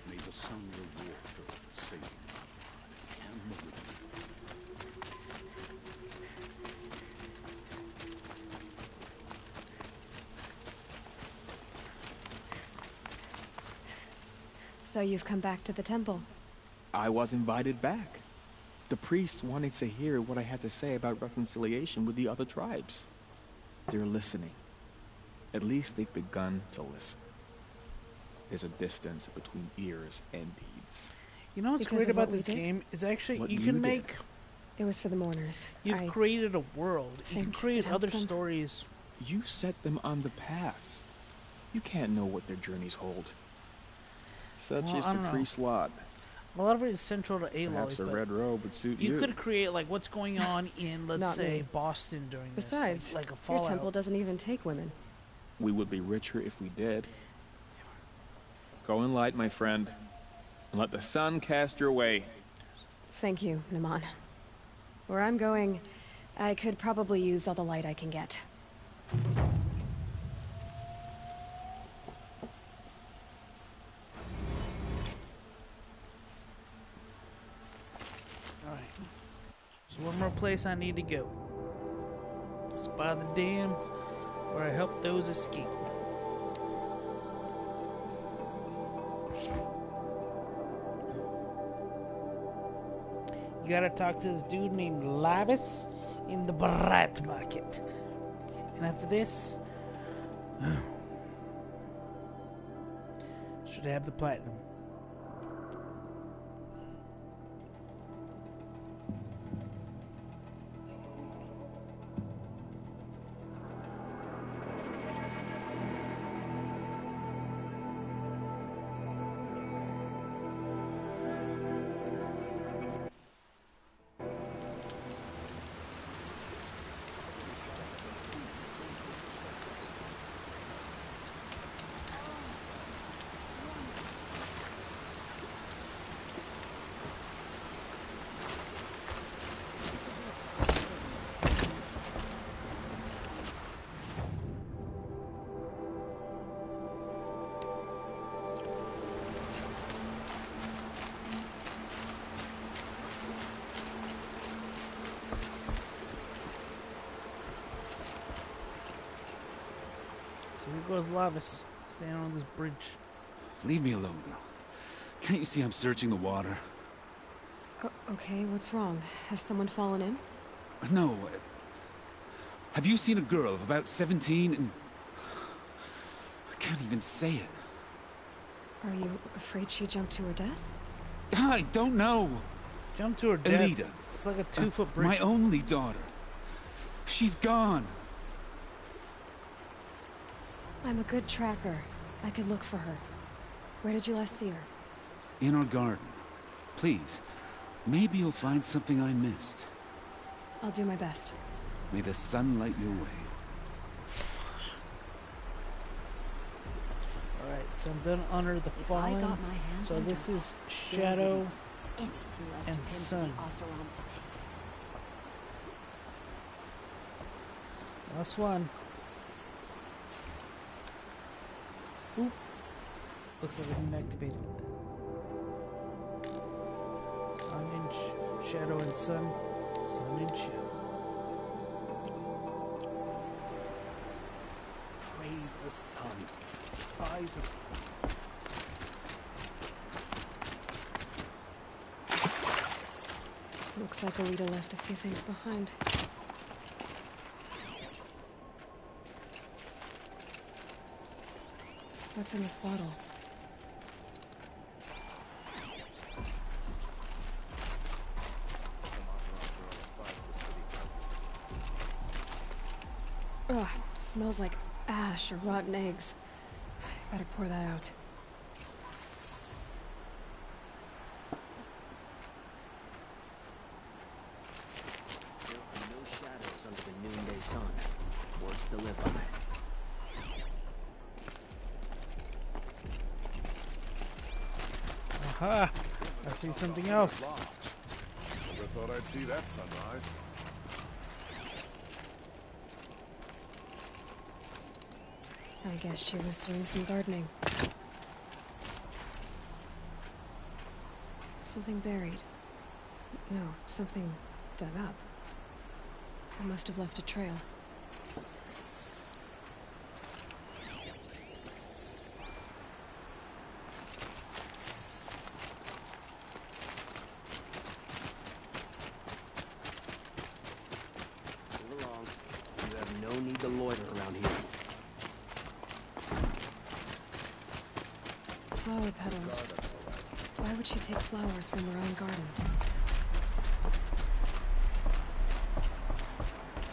May the sun reward her for saving and Meridian. So you've come back to the temple. I was invited back. The priests wanted to hear what I had to say about reconciliation with the other tribes. They're listening. At least they've begun to listen. There's a distance between ears and deeds. You know what's Because great of what about we this did? game is actually What you you can did. make. It was for the mourners. You've I created a world. You can think create it helped other them. stories. You set them on the path. You can't know what their journeys hold. Such Well, is I the don't know. priest's lot. A lot of it is central to Aloy, Perhaps a but red robe would suit you you. could create like what's going on in, let's Not say, me. Boston during Besides, this, like a your Fallout. temple doesn't even take women. We would be richer if we did. Go in light, my friend, and let the sun cast your way. Thank you, Naman. Where I'm going, I could probably use all the light I can get. Alright. So one more place I need to go. It's by the dam where I help those escape. You gotta talk to this dude named Lavis in the Brat Market. And after this, should have the platinum. So here goes Lavis, standing on this bridge. Leave me alone, girl. Can't you see I'm searching the water? Okay, what's wrong? Has someone fallen in? No. Have you seen a girl of about 17 and... I can't even say it. Are you afraid she jumped to her death? I don't know. Jumped to her death. Elida. It's like a 2-foot bridge. My only daughter. She's gone. I'm a good tracker. I could look for her. Where did you last see her? In our garden. Please. Maybe you'll find something I missed. I'll do my best. May the sun light your way. Alright, so I'm done Honor the If I Fallen. got my hands So on this Dervahl, is there Shadow wouldn't be anything left and of him for Sun. the Oseram to take. Last one. Oop. Looks like I didn't activate it. Sun and Shadow and Sun. Sun and Shadow. ton. Spies have... Looks like Alita left a few things behind. What's in this bottle? Ugh, it smells like ash or rotten eggs. I better pour that out. No shadows under the noonday sun. Words to live by. Aha! I see something else. Never thought I'd see that sunrise. I guess she was doing some gardening. Something buried. No, something dug up. I must have left a trail. Move along. You have no need to loiter around here. Flower petals. Why would she take flowers from her own garden?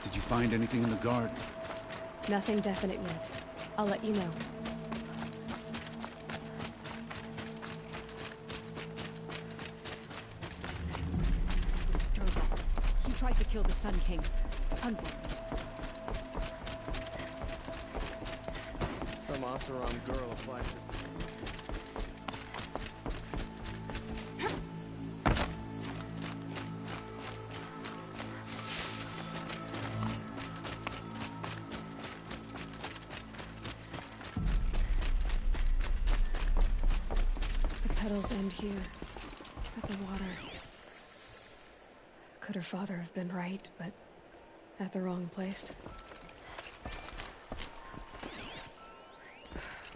Did you find anything in the garden? Nothing definite yet. I'll let you know. Drogo. He tried to kill the Sun King. Unborn. Some Oseram girl applied to... The petals end here, at the water. Could her father have been right, but at the wrong place?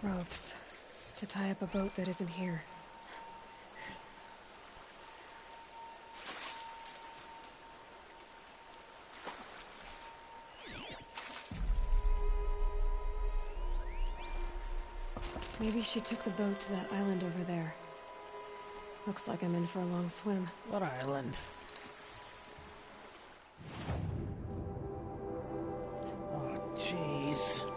Ropes. To tie up a boat that isn't here. Maybe she took the boat to that island over there. Looks like I'm in for a long swim. What island? Oh, jeez.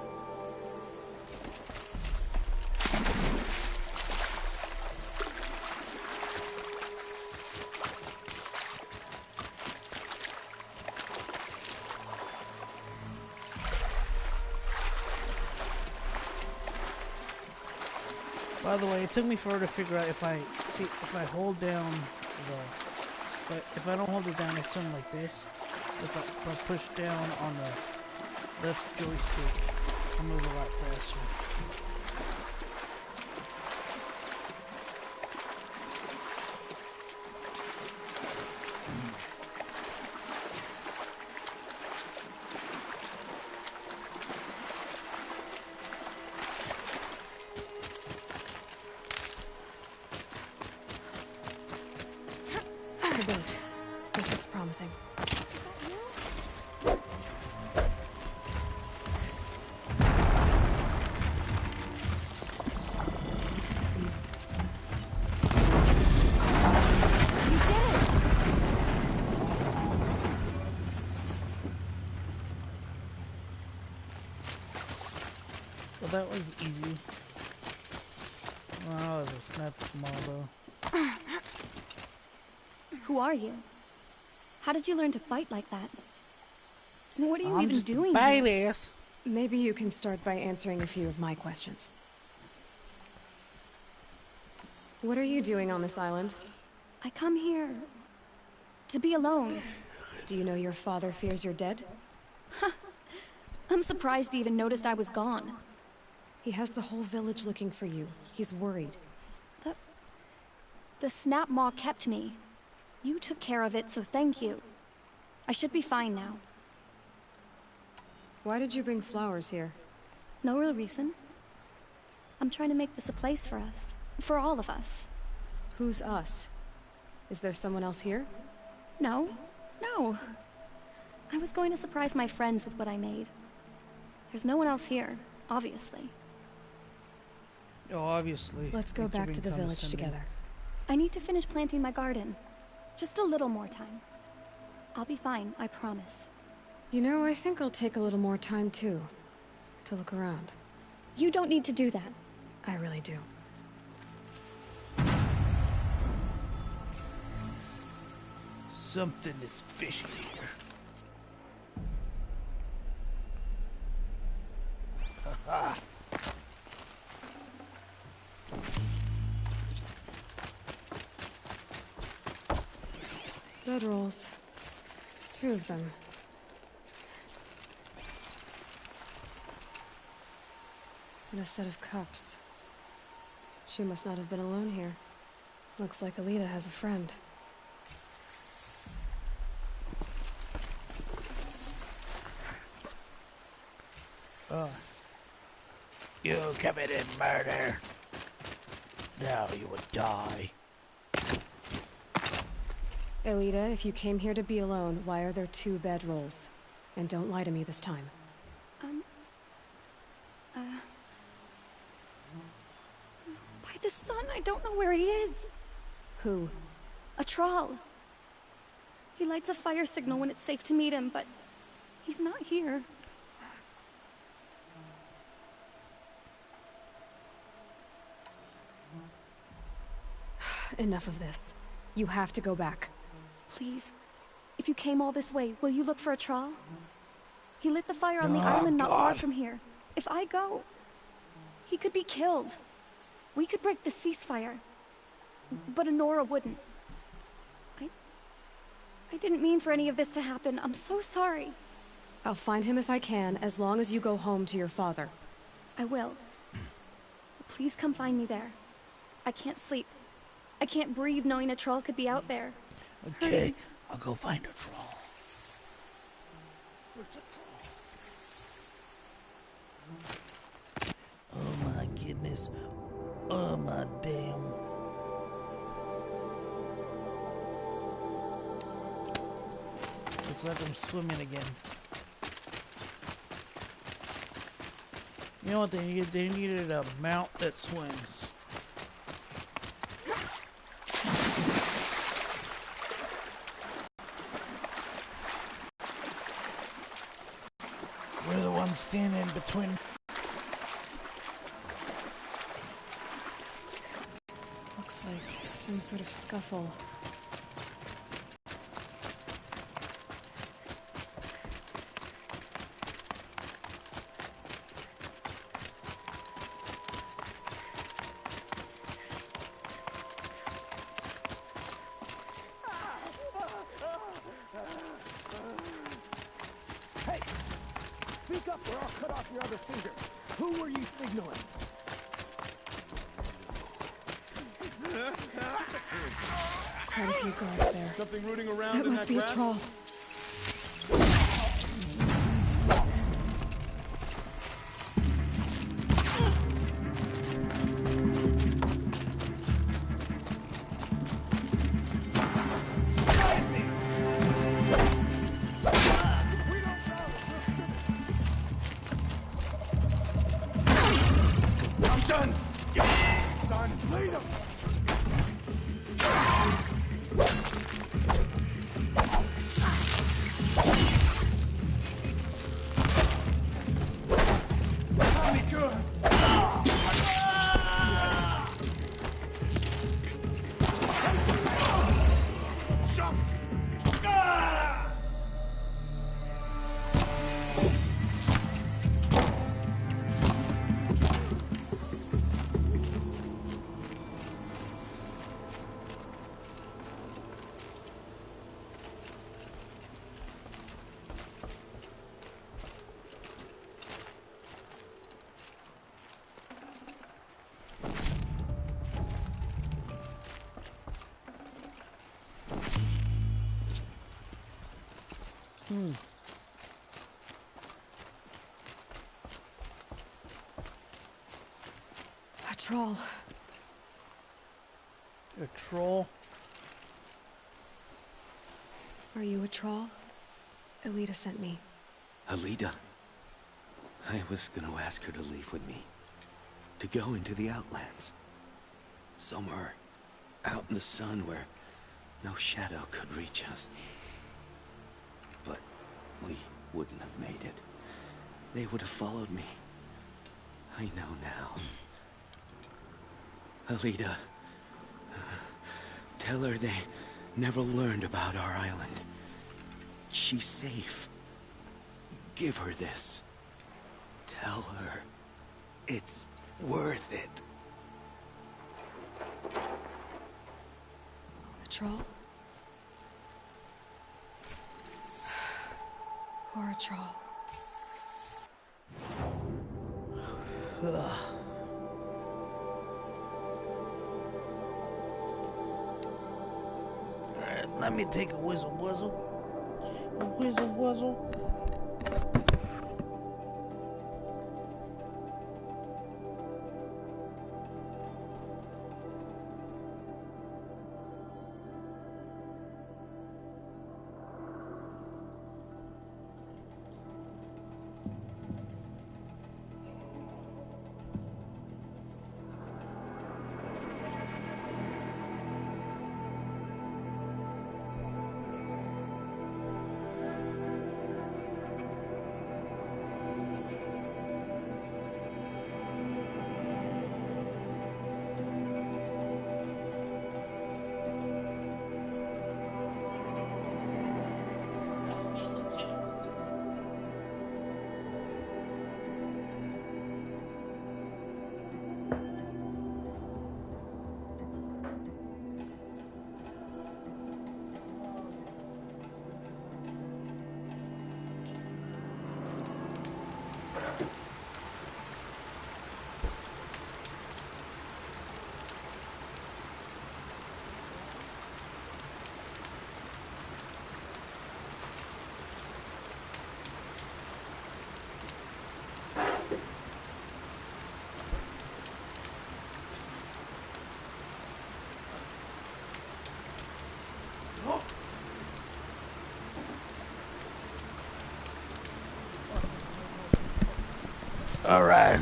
By the way, it took me forever to figure out if I hold down the, if I don't hold it down, it's something like this. If I push down on the left joystick, I move a lot faster. The boat. This looks promising. Well, that was easy. Wow, there's a snap tomorrow. Who are you? How did you learn to fight like that? What are you even just doing badass. Maybe you can start by answering a few of my questions. What are you doing on this island? I come here to be alone. Do you know your father fears you're dead? I'm surprised he even noticed I was gone. He has the whole village looking for you. He's worried. The Snap Maw kept me. You took care of it, so thank you. I should be fine now. Why did you bring flowers here? No real reason. I'm trying to make this a place for us. For all of us. Who's us? Is there someone else here? No. No. I was going to surprise my friends with what I made. There's no one else here, obviously. Oh, obviously. Let's go back to the village together. I need to finish planting my garden. Just a little more time. I'll be fine, I promise. You know, I think I'll take a little more time too. To look around. You don't need to do that. I really do. Something is fishy here. Haha. Bedrolls. 2 of them. And a set of cups. She must not have been alone here. Looks like Alita has a friend. You committed murder. Now you will die. Alita, if you came here to be alone, why are there 2 bedrolls? And don't lie to me this time. By the sun, I don't know where he is. Who? A Thrall. He lights a fire signal when it's safe to meet him, but he's not here. Enough of this. You have to go back. Please, if you came all this way, will you look for a Thrall? He lit the fire on the island not far from here. If I go, he could be killed. We could break the ceasefire, but Anora wouldn't. I didn't mean for any of this to happen. I'm so sorry. I'll find him if I can, as long as you go home to your father. I will. Please come find me there. I can't sleep. I can't breathe knowing a Thrall could be out there. Okay, I'll go find a Thrall. Where's the Thrall? Oh my goodness. Oh my damn. Looks like I'm swimming again. You know what they needed? They needed a mount that swims. We're the ones standing between. Looks like some sort of scuffle. Hey! Speak up or I'll cut off your other finger. Who were you signaling? Quite a few guards there. Something rooting around That must be a Thrall. I'm done! Done! Lead him! Tommy, good! Jump! troll. A troll? Are you a troll? Elita sent me. Alita? I was gonna ask her to leave with me. To go into the Outlands. Somewhere out in the sun where no shadow could reach us. But we wouldn't have made it. They would have followed me. I know now. Alita, tell her they never learned about our island. She's safe. Give her this. Tell her it's worth it. A troll? Or a troll? Alright, let me take a whizzle wuzzle. A whizzle wuzzle. All right.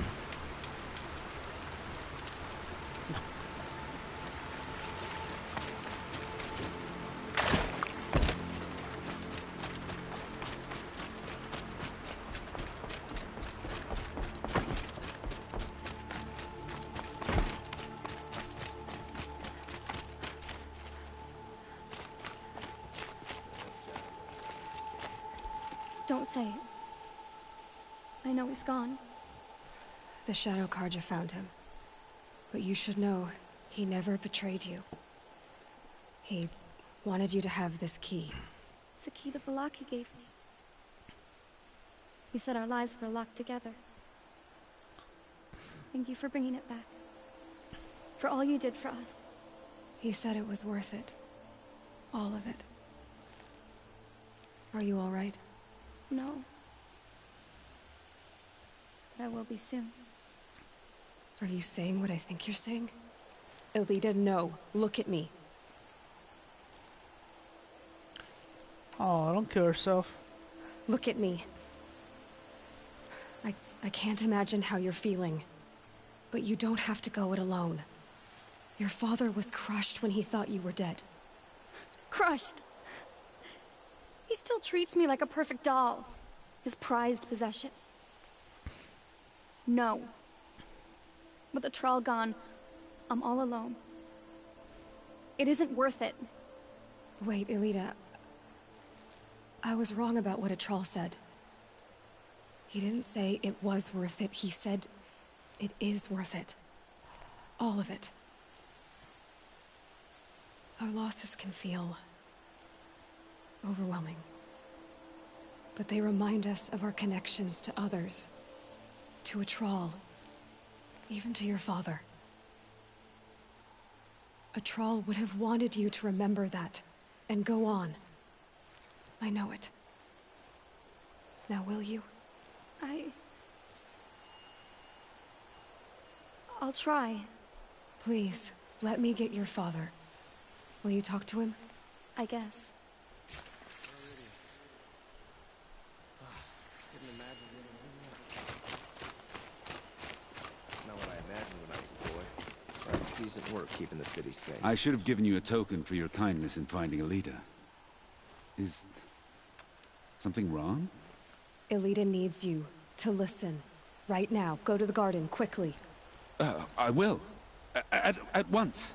Don't say it. I know he's gone. The Shadow Carja found him. But you should know, he never betrayed you. He wanted you to have this key. It's the key that Vallaki gave me. He said our lives were locked together. Thank you for bringing it back. For all you did for us. He said it was worth it. All of it. Are you all right? No. But I will be soon. Are you saying what I think you're saying? Elita, no. Look at me. Oh, don't kill herself. Look at me. I can't imagine how you're feeling. But you don't have to go it alone. Your father was crushed when he thought you were dead. Crushed? He still treats me like a perfect doll. His prized possession. No. With the Thrall gone, I'm all alone. It isn't worth it. Wait, Elita. I was wrong about what a Thrall said. He didn't say it was worth it. He said it is worth it. All of it. Our losses can feel overwhelming. But they remind us of our connections to others. To a Thrall. Even to your father. A Thrall would have wanted you to remember that, and go on. I know it. Now will you? I'll try. Please, let me get your father. Will you talk to him? I guess. Not what I imagined when I was a boy. Right, decent work keeping the city safe. I should have given you a token for your kindness in finding Elita. Is something wrong? Elita needs you to listen. Right now, go to the garden, quickly. I will. At once.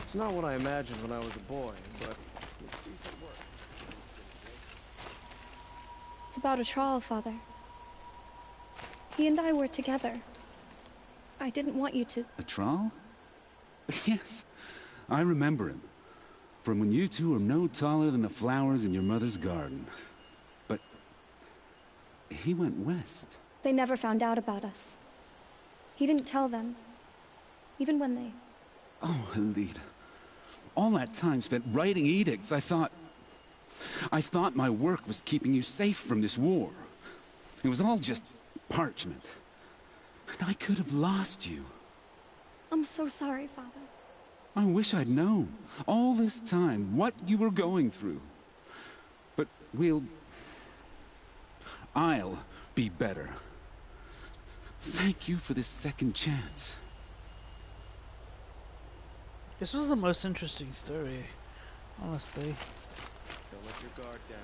It's not what I imagined when I was a boy, but it's decent work. It's about a Traal, Father. He and I were together. I didn't want you to... A Traal? Yes, I remember him. From when you two were no taller than the flowers in your mother's garden. But he went west. They never found out about us. He didn't tell them. Even when they... Oh, Elita. All that time spent writing edicts, I thought my work was keeping you safe from this war. It was all just parchment. And I could have lost you. I'm so sorry, Father. I wish I'd known, all this time, what you were going through. But I'll be better. Thank you for this second chance. This was the most interesting story, honestly. Don't let your guard down.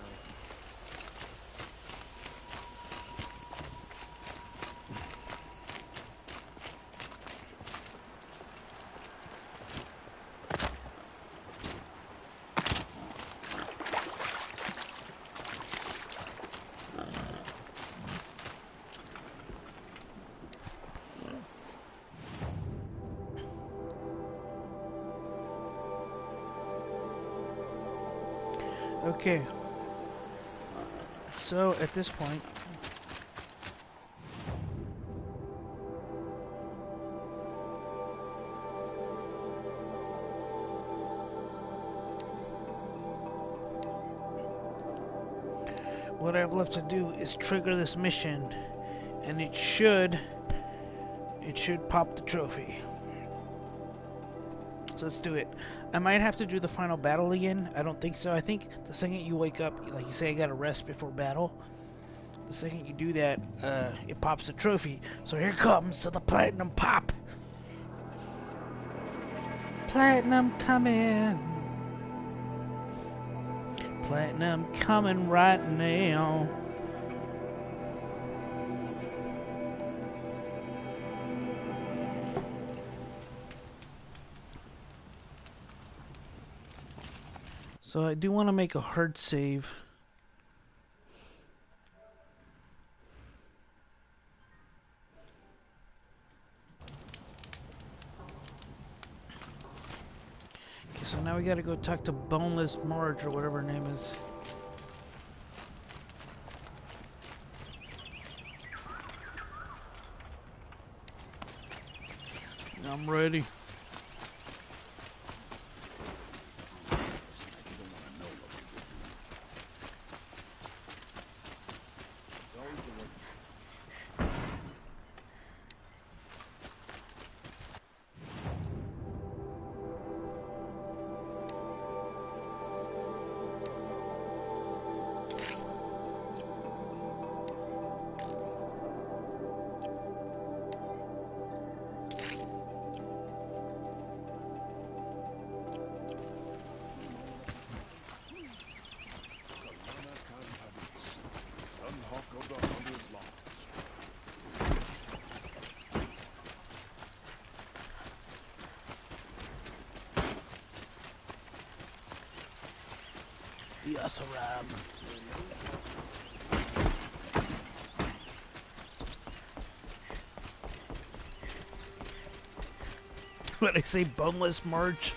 Okay. So at this point, what I have left to do is trigger this mission, and it should pop the trophy. So let's do it. I might have to do the final battle again. I don't think so. I think the second you wake up, like you say, I gotta rest before battle. The second you do that, it pops the trophy. So here comes to the platinum pop. Platinum coming. Platinum coming right now. So I do want to make a hard save. Okay, so now we gotta go talk to Boneless Marge or whatever her name is. I'm ready. Yes, Ram. What I say, Boneless March?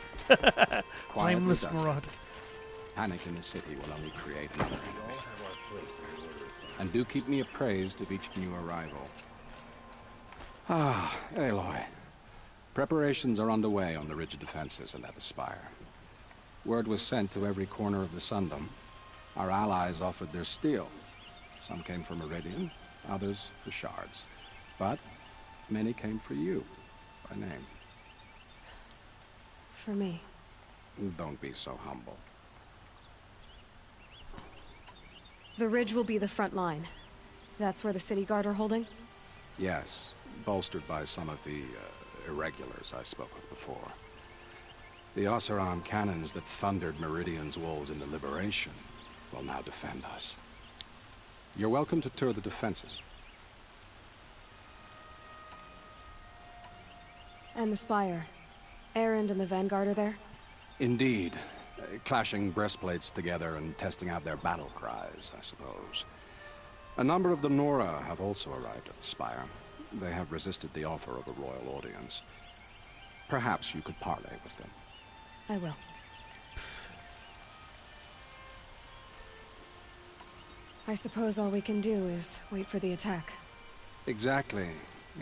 Flameless Marauder. Panic in the city will only create another enemy. And do keep me appraised of each new arrival. Ah, Aloy. Preparations are underway on the rigid defenses and at the Spire. Word was sent to every corner of the Sundom. Our allies offered their steel. Some came for Meridian, others for shards. But many came for you, by name. For me. Don't be so humble. The ridge will be the front line. That's where the city guard are holding? Yes, bolstered by some of the irregulars I spoke of before. The Oseram cannons that thundered Meridian's walls in the Liberation will now defend us. You're welcome to tour the defenses. And the Spire. Erend and the Vanguard are there? Indeed. Clashing breastplates together and testing out their battle cries, I suppose. A number of the Nora have also arrived at the Spire. They have resisted the offer of a royal audience. Perhaps you could parley with them. I will. I suppose all we can do is wait for the attack. Exactly.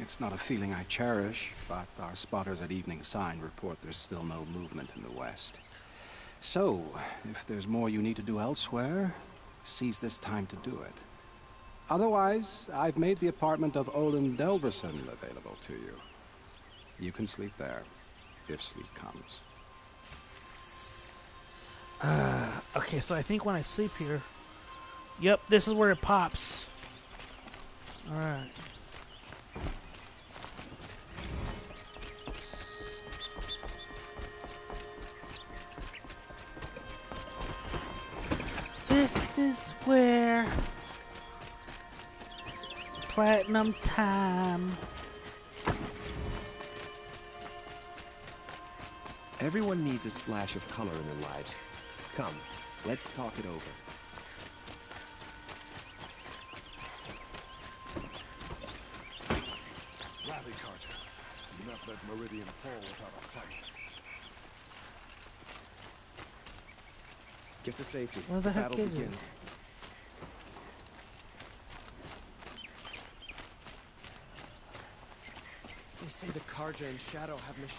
It's not a feeling I cherish, but our spotters at Evening Sign report there's still no movement in the west. So, if there's more you need to do elsewhere, seize this time to do it. Otherwise, I've made the apartment of Olin Delverson available to you. You can sleep there, if sleep comes. Okay, so I think when I sleep here... Yep, this is where it pops. Alright. This is where... Platinum time. Everyone needs a splash of color in their lives. Come, let's talk it over. Rally, Carter. Do not let Meridian fall without a fight. Get to safety. Where the heck battle is it? begins. They say the Karja and Shadow have mission.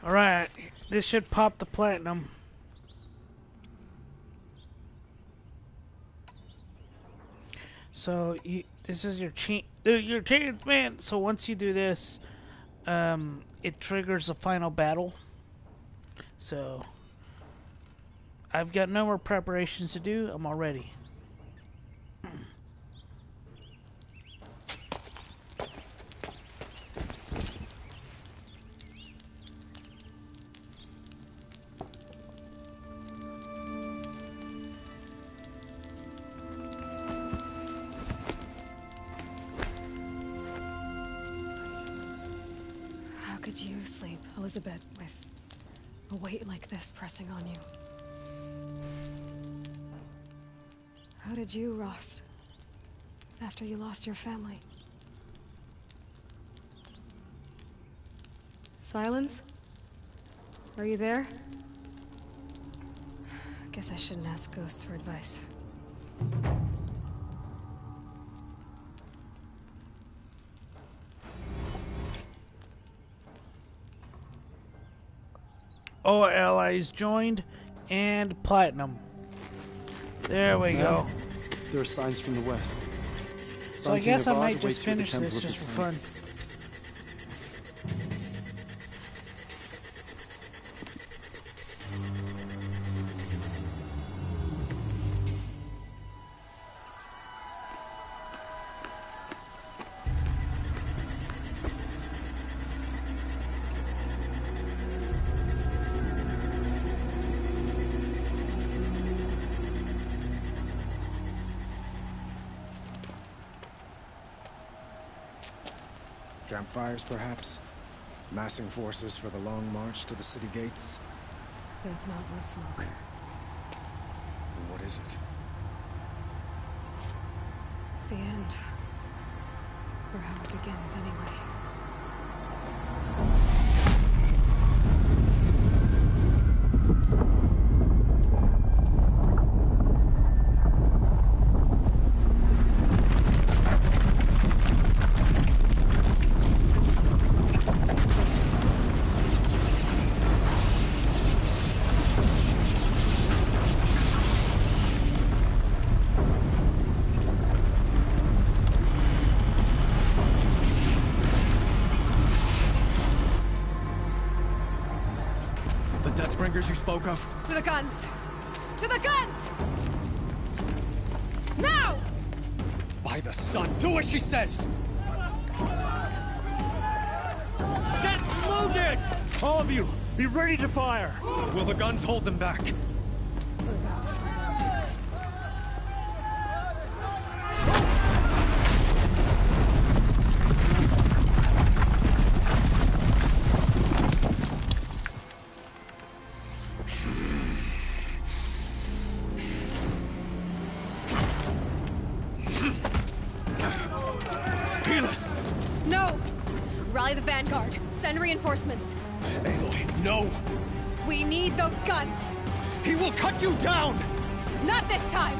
Alright, this should pop the platinum. So this is your chance, man. So once you do this, it triggers the final battle. So I've got no more preparations to do. I'm all ready. How could you sleep, Elizabeth, with a weight like this pressing on you? How did you, Rost, after you lost your family? Silence? Are you there? Guess I shouldn't ask ghosts for advice. All allies joined and platinum. There we go. There are signs from the west. So I guess I might just finish this just for fun. Campfires, perhaps? Massing forces for the long march to the city gates? But it's not worth smoke. Then what is it? The end. Or how it begins, anyway. buggers you spoke of? To the guns! To the guns! Now! By the sun, do as she says! Set loaded! All of you, be ready to fire! Will the guns hold them back? No! Rally the Vanguard. Send reinforcements. Aloy, no! We need those guns! He will cut you down! Not this time!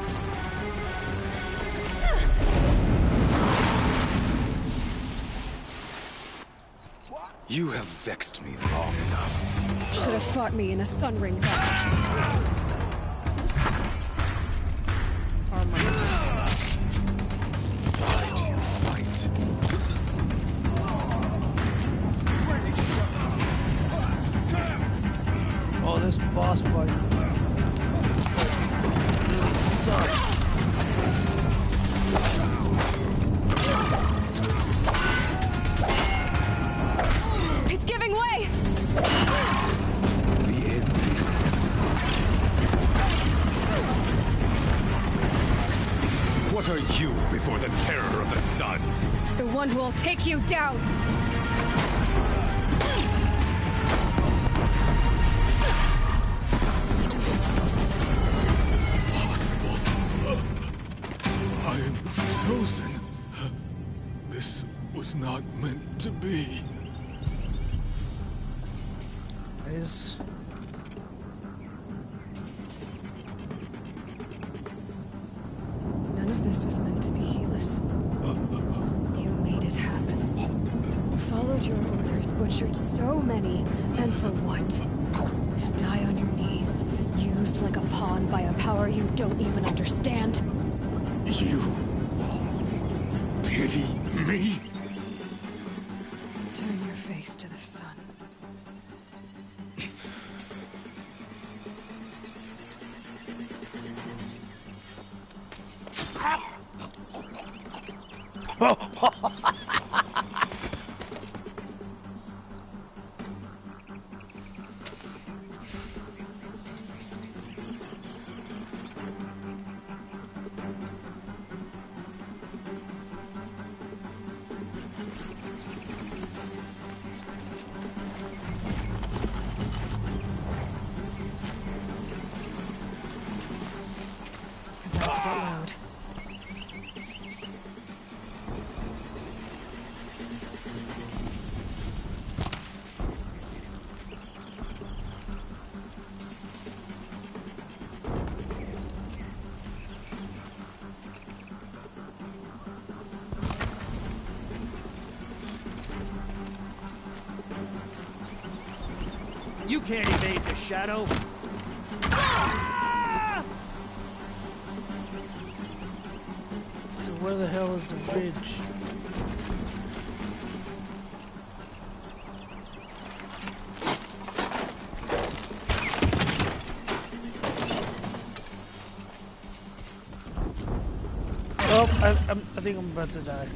You have vexed me long enough. Should have fought me in a Sun Ring battle. Oh, this boss fight really sucks. It's giving way! The end is What are you before the terror of the sun? The one who will take you down! I am frozen. This was not meant to be. Is None of this was meant to be, Helis. You made it happen. Followed your orders, butchered so many, and for what? To die on your knees, used like a pawn by a power you don't even understand. You pity me? Turn your face to the sun. That's got loud. You can't evade the shadow. So where the hell is the bridge? Oh, I think I'm about to die.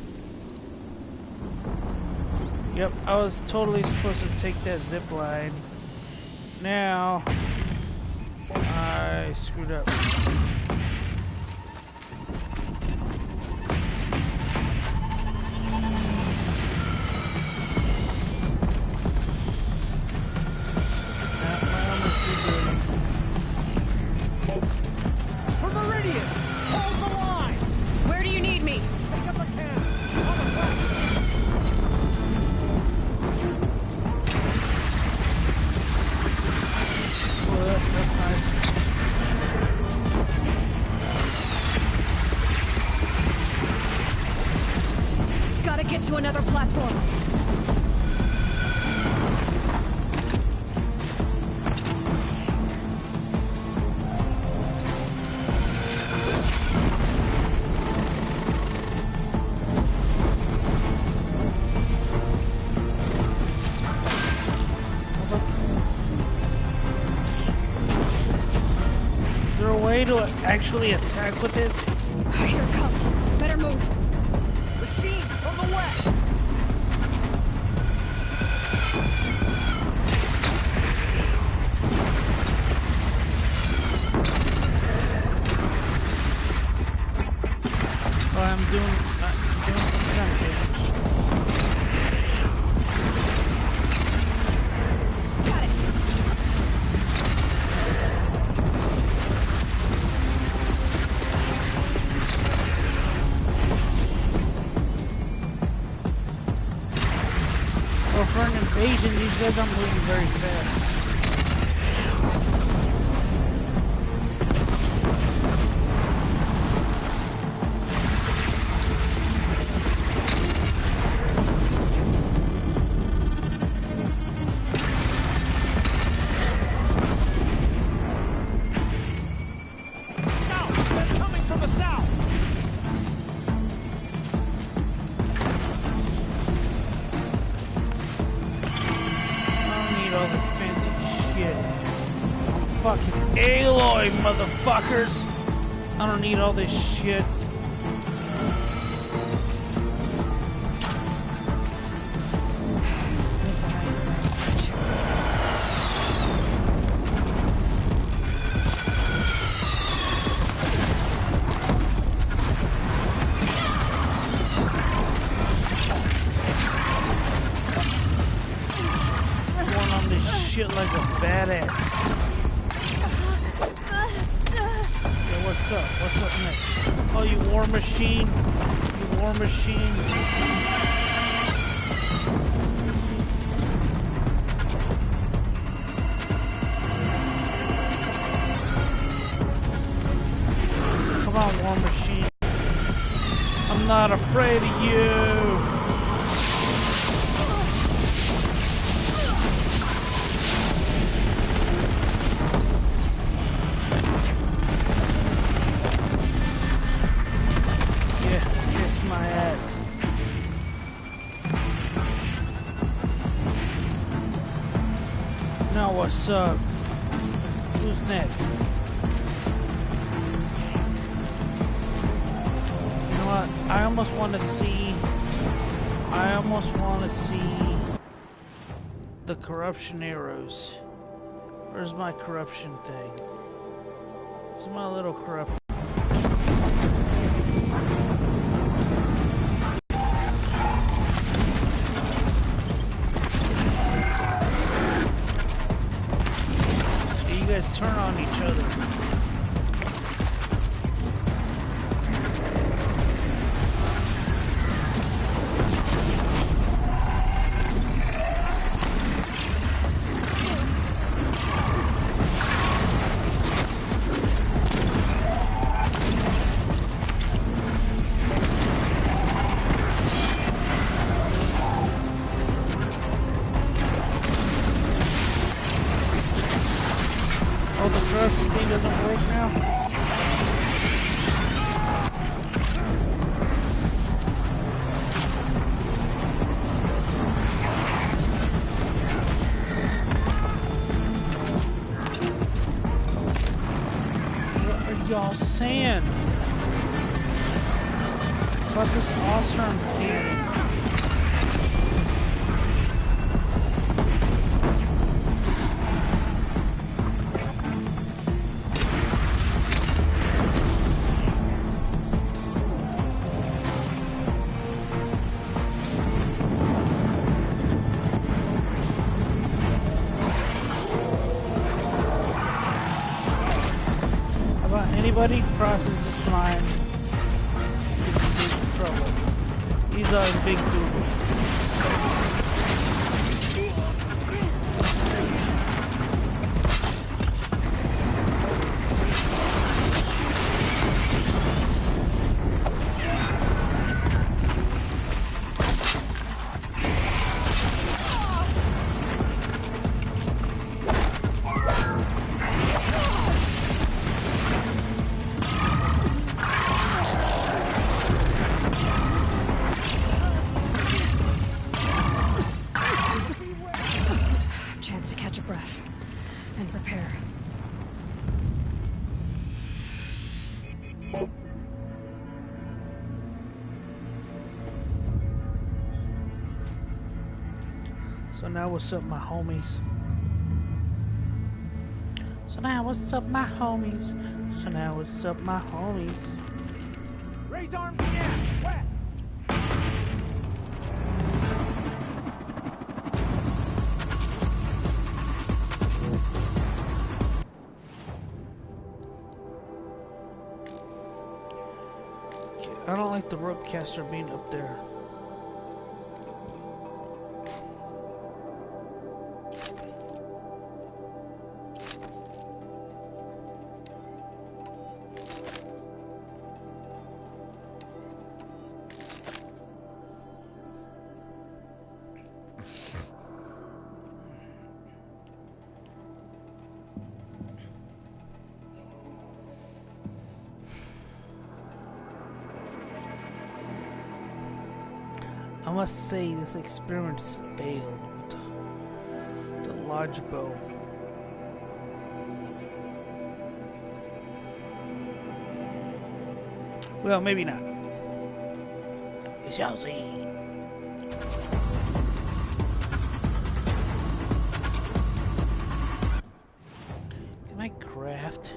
Yep, I was totally supposed to take that zip line. Now, I screwed up. For Meridian! Hold the line! Where do you need me? Pick up a can! That's nice. Gotta get to another platform. actually attack with this? Here it comes. Better move. Machine from the west! Oh, I'm doing some kind of damage. Got it. Well, for an invasion, these guys aren't moving very fast. Aloy, motherfuckers! I don't need all this shit. Going on this shit like a badass. What's up? What's up next? Oh, you war machine? You war machine? Come on, war machine. I'm not afraid of you. Now what's up? Who's next? You know what? I almost want to see the corruption arrows. Where's my corruption thing? Where's my little corruption? Turn on each other. Oh, the corruption thing doesn't work now? What are y'all saying about this awesome thing? Anybody crosses this line gets in big trouble. These are big dudes. So now what's up, my homies? So now what's up, my homies? So now what's up, my homies? Raise arms again! West! I don't like the rope caster being up there. I must say this experiment has failed with the large bow. Well, maybe not. We shall see. Can I craft?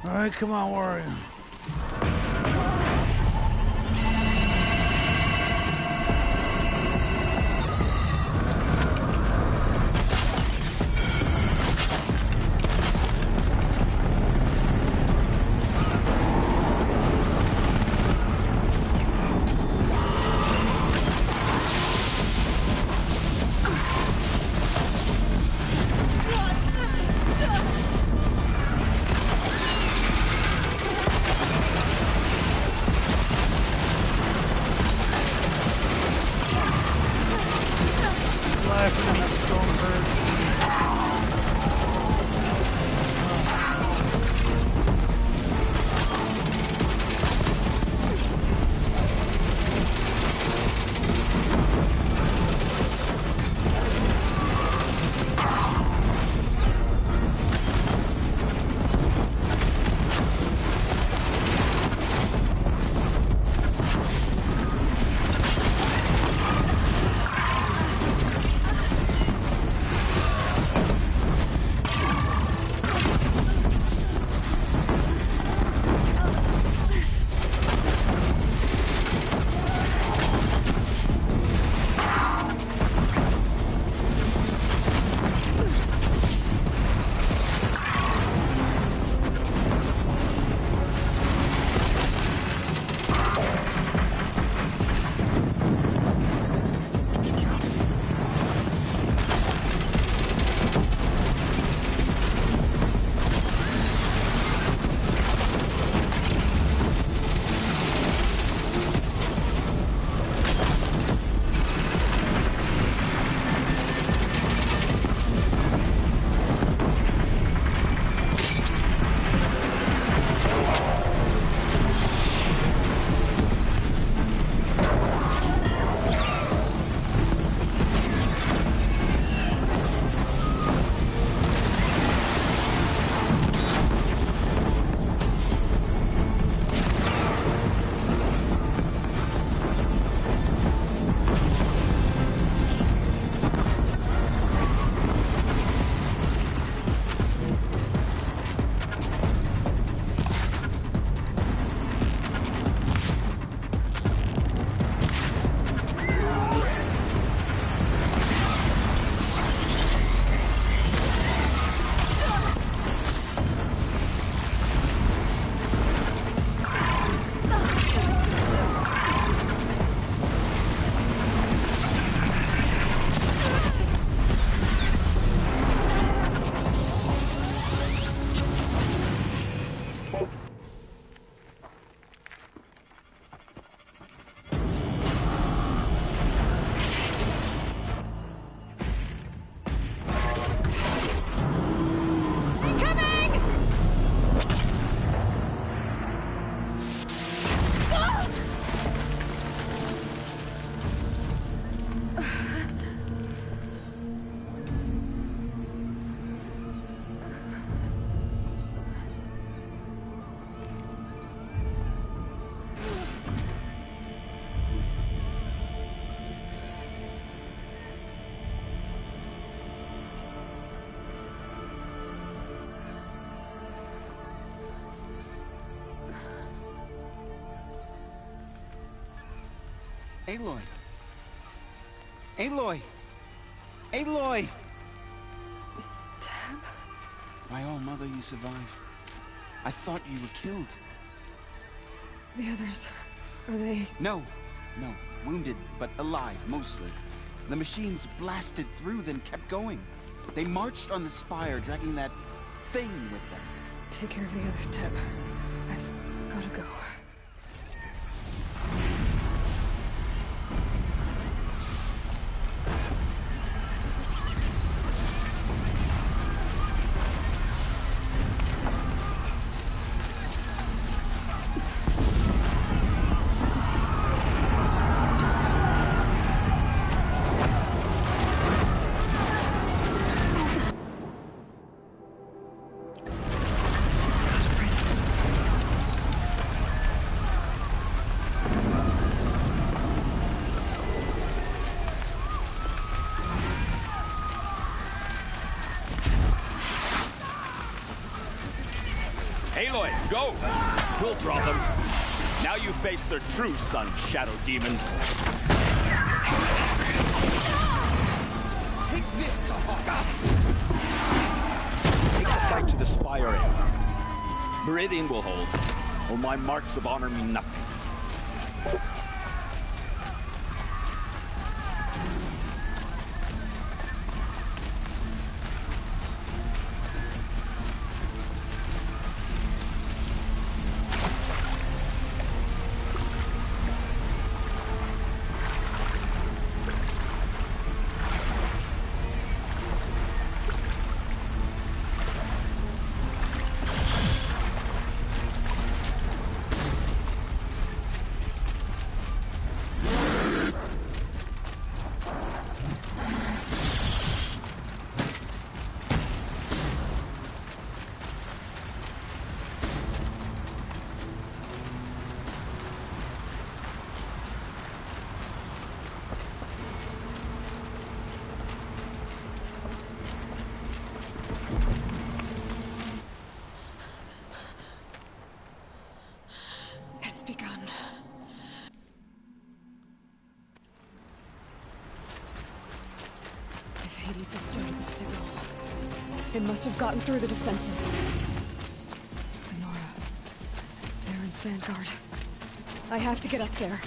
Alright, come on, warrior. Aloy! Aloy! Aloy! Deb? My own mother, you survived. I thought you were killed. The others, are they... No. Wounded, but alive, mostly. The machines blasted through, then kept going. They marched on the spire, dragging that thing with them. Take care of the others, Deb. I've gotta go. Aloy, go! We'll draw them. Now you face their true son, shadow demons. Take this to heart. Take the fight to the spire, Aloy. Meridian will hold, or my marks of honor mean nothing. Begun. If Hades has started the signal, it must have gotten through the defenses. Nora, Baron's vanguard. I have to get up there.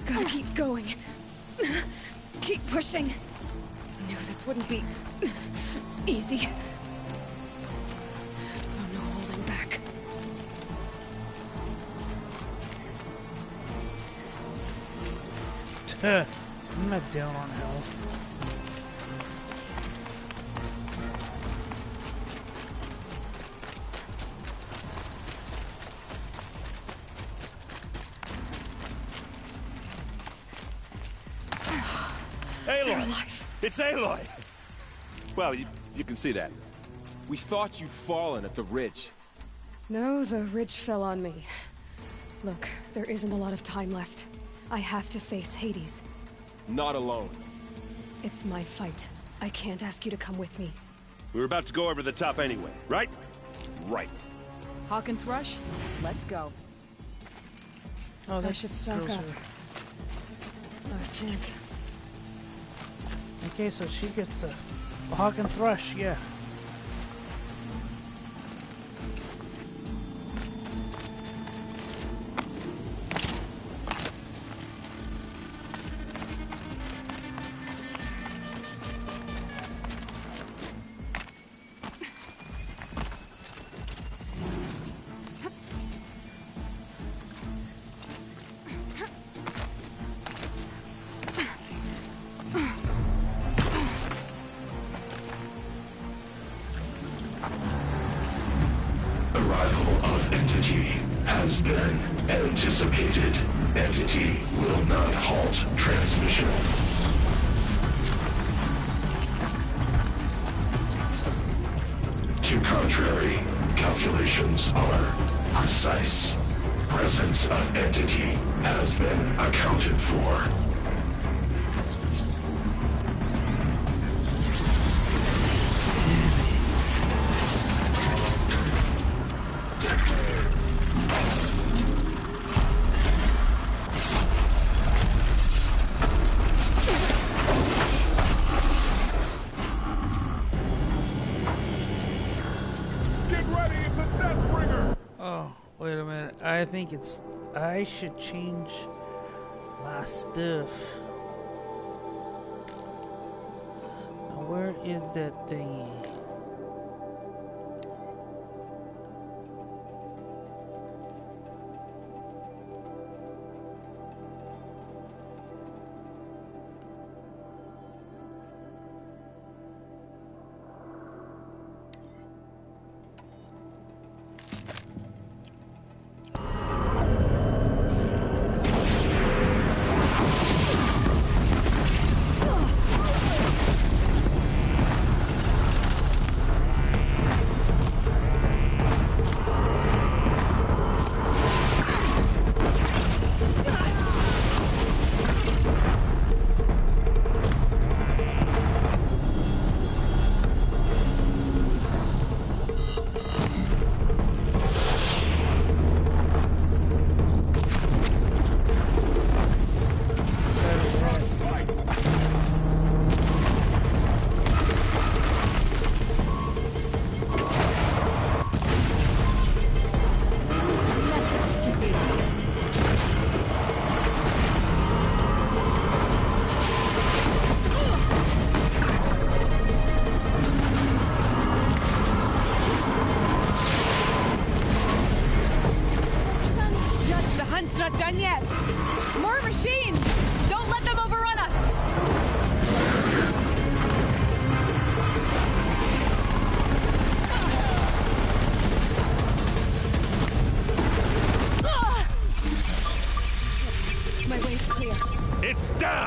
Gotta keep going. Keep pushing. Knew this wouldn't be easy. So no holding back. I'm not down on health. Aloy! It's Aloy! Well, you can see that. We thought you'd fallen at the ridge. No, the ridge fell on me. Look, there isn't a lot of time left. I have to face Hades. Not alone. It's my fight. I can't ask you to come with me. We were about to go over the top anyway, right? Right. Hawk and Thrush, let's go. Oh, I should stock girls up. Last chance. Okay, so she gets the Hawk and Thrush, yeah. has been anticipated. Entity will not halt transmission. To contrary, calculations are precise. Presence of entity has been accounted for. I think it's... I should change my stuff. Now, where is that thingy?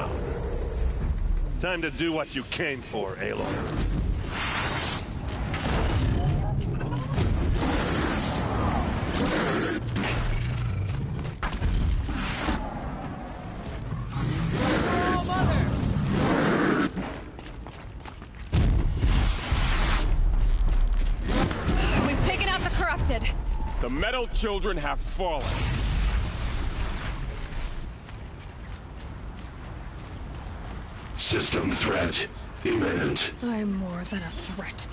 Now, time to do what you came for, Aloy. We've taken out the corrupted. The Metal Children have fallen. System threat imminent. I'm more than a threat.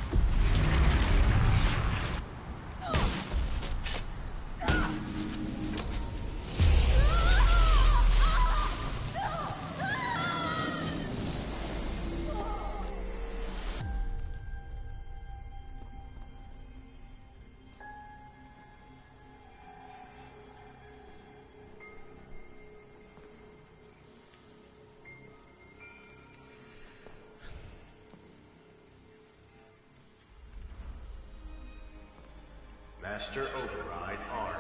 Master Override armed.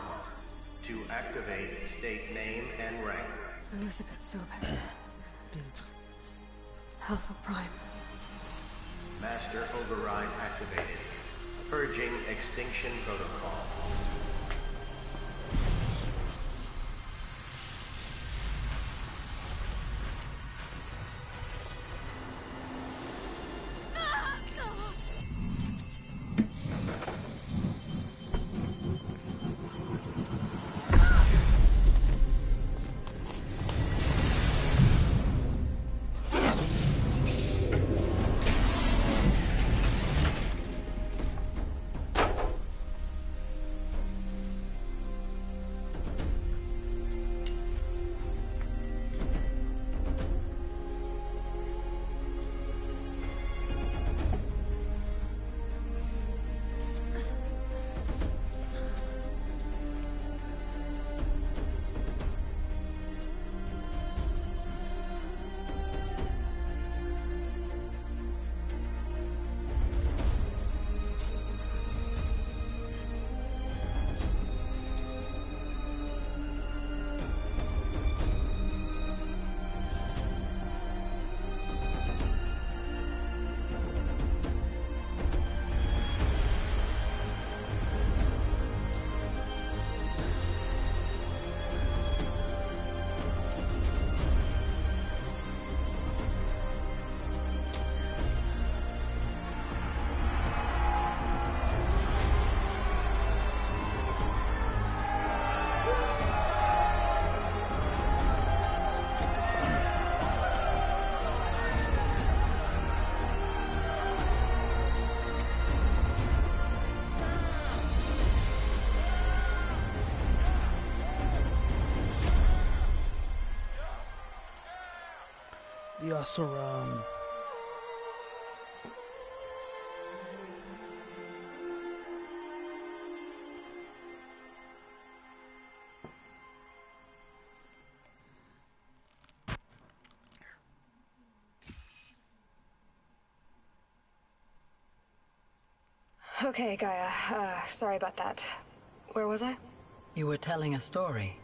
To activate, state name and rank. Elizabeth Sobeck. Alpha Prime. Master Override activated. Purging Extinction Protocol. The Oseram. Okay, Gaia. Sorry about that. Where was I? You were telling a story.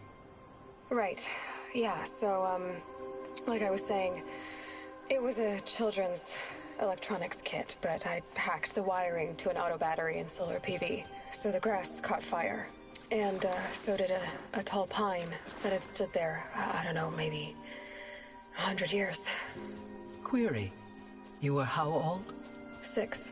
Right. Yeah, so, like I was saying, it was a children's electronics kit, but I hacked the wiring to an auto battery and solar PV. So the grass caught fire. And, so did a tall pine that had stood there, I don't know, maybe 100 years. Query. You were how old? 6.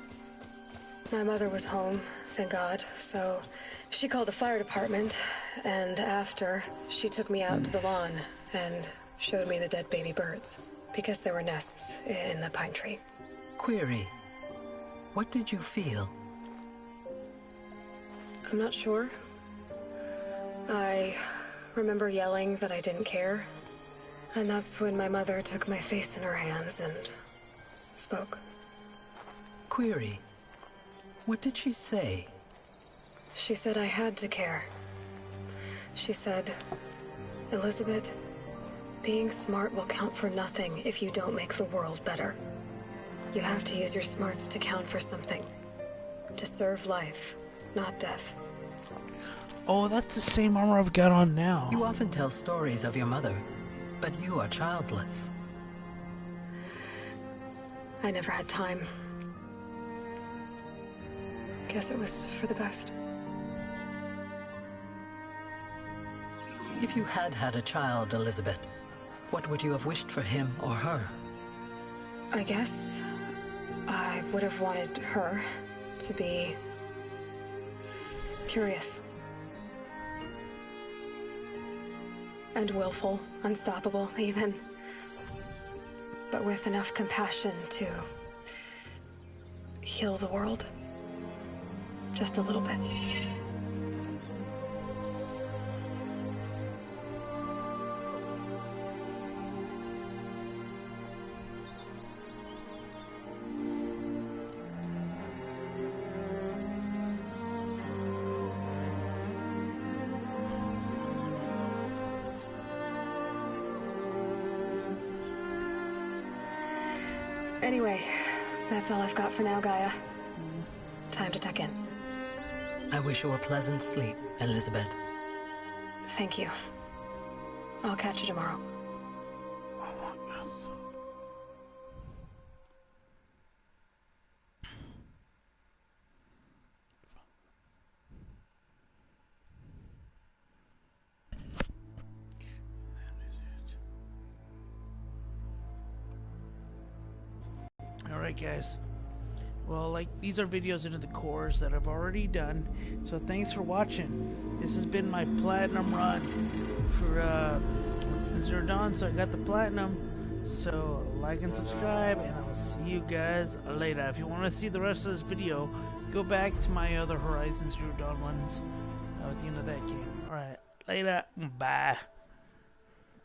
My mother was home, thank God, so she called the fire department, and after, she took me out to the lawn and showed me the dead baby birds, because there were nests in the pine tree. Query. What did you feel? I'm not sure. I remember yelling that I didn't care, and that's when my mother took my face in her hands and spoke. Query. What did she say? She said I had to care. She said, Elizabeth, being smart will count for nothing if you don't make the world better. You have to use your smarts to count for something. To serve life, not death. Oh, that's the same armor I've got on now. You often tell stories of your mother, but you are childless. I never had time. Guess it was for the best. If you had had a child, Elizabeth, what would you have wished for him or her? I guess I would have wanted her to be curious. And willful, unstoppable, even. But with enough compassion to heal the world. Just a little bit. Anyway, that's all I've got for now, Gaia. Time to tuck in. I wish you a pleasant sleep, Elizabeth. Thank you. I'll catch you tomorrow. Alright guys, well, like, these are videos into the cores that I've already done, so thanks for watching. This has been my platinum run for Zero Dawn, so I got the platinum. So like and subscribe, and I'll see you guys later. If you want to see the rest of this video, go back to my other Horizon Zero Dawn ones at the end of that game. Alright, later, bye.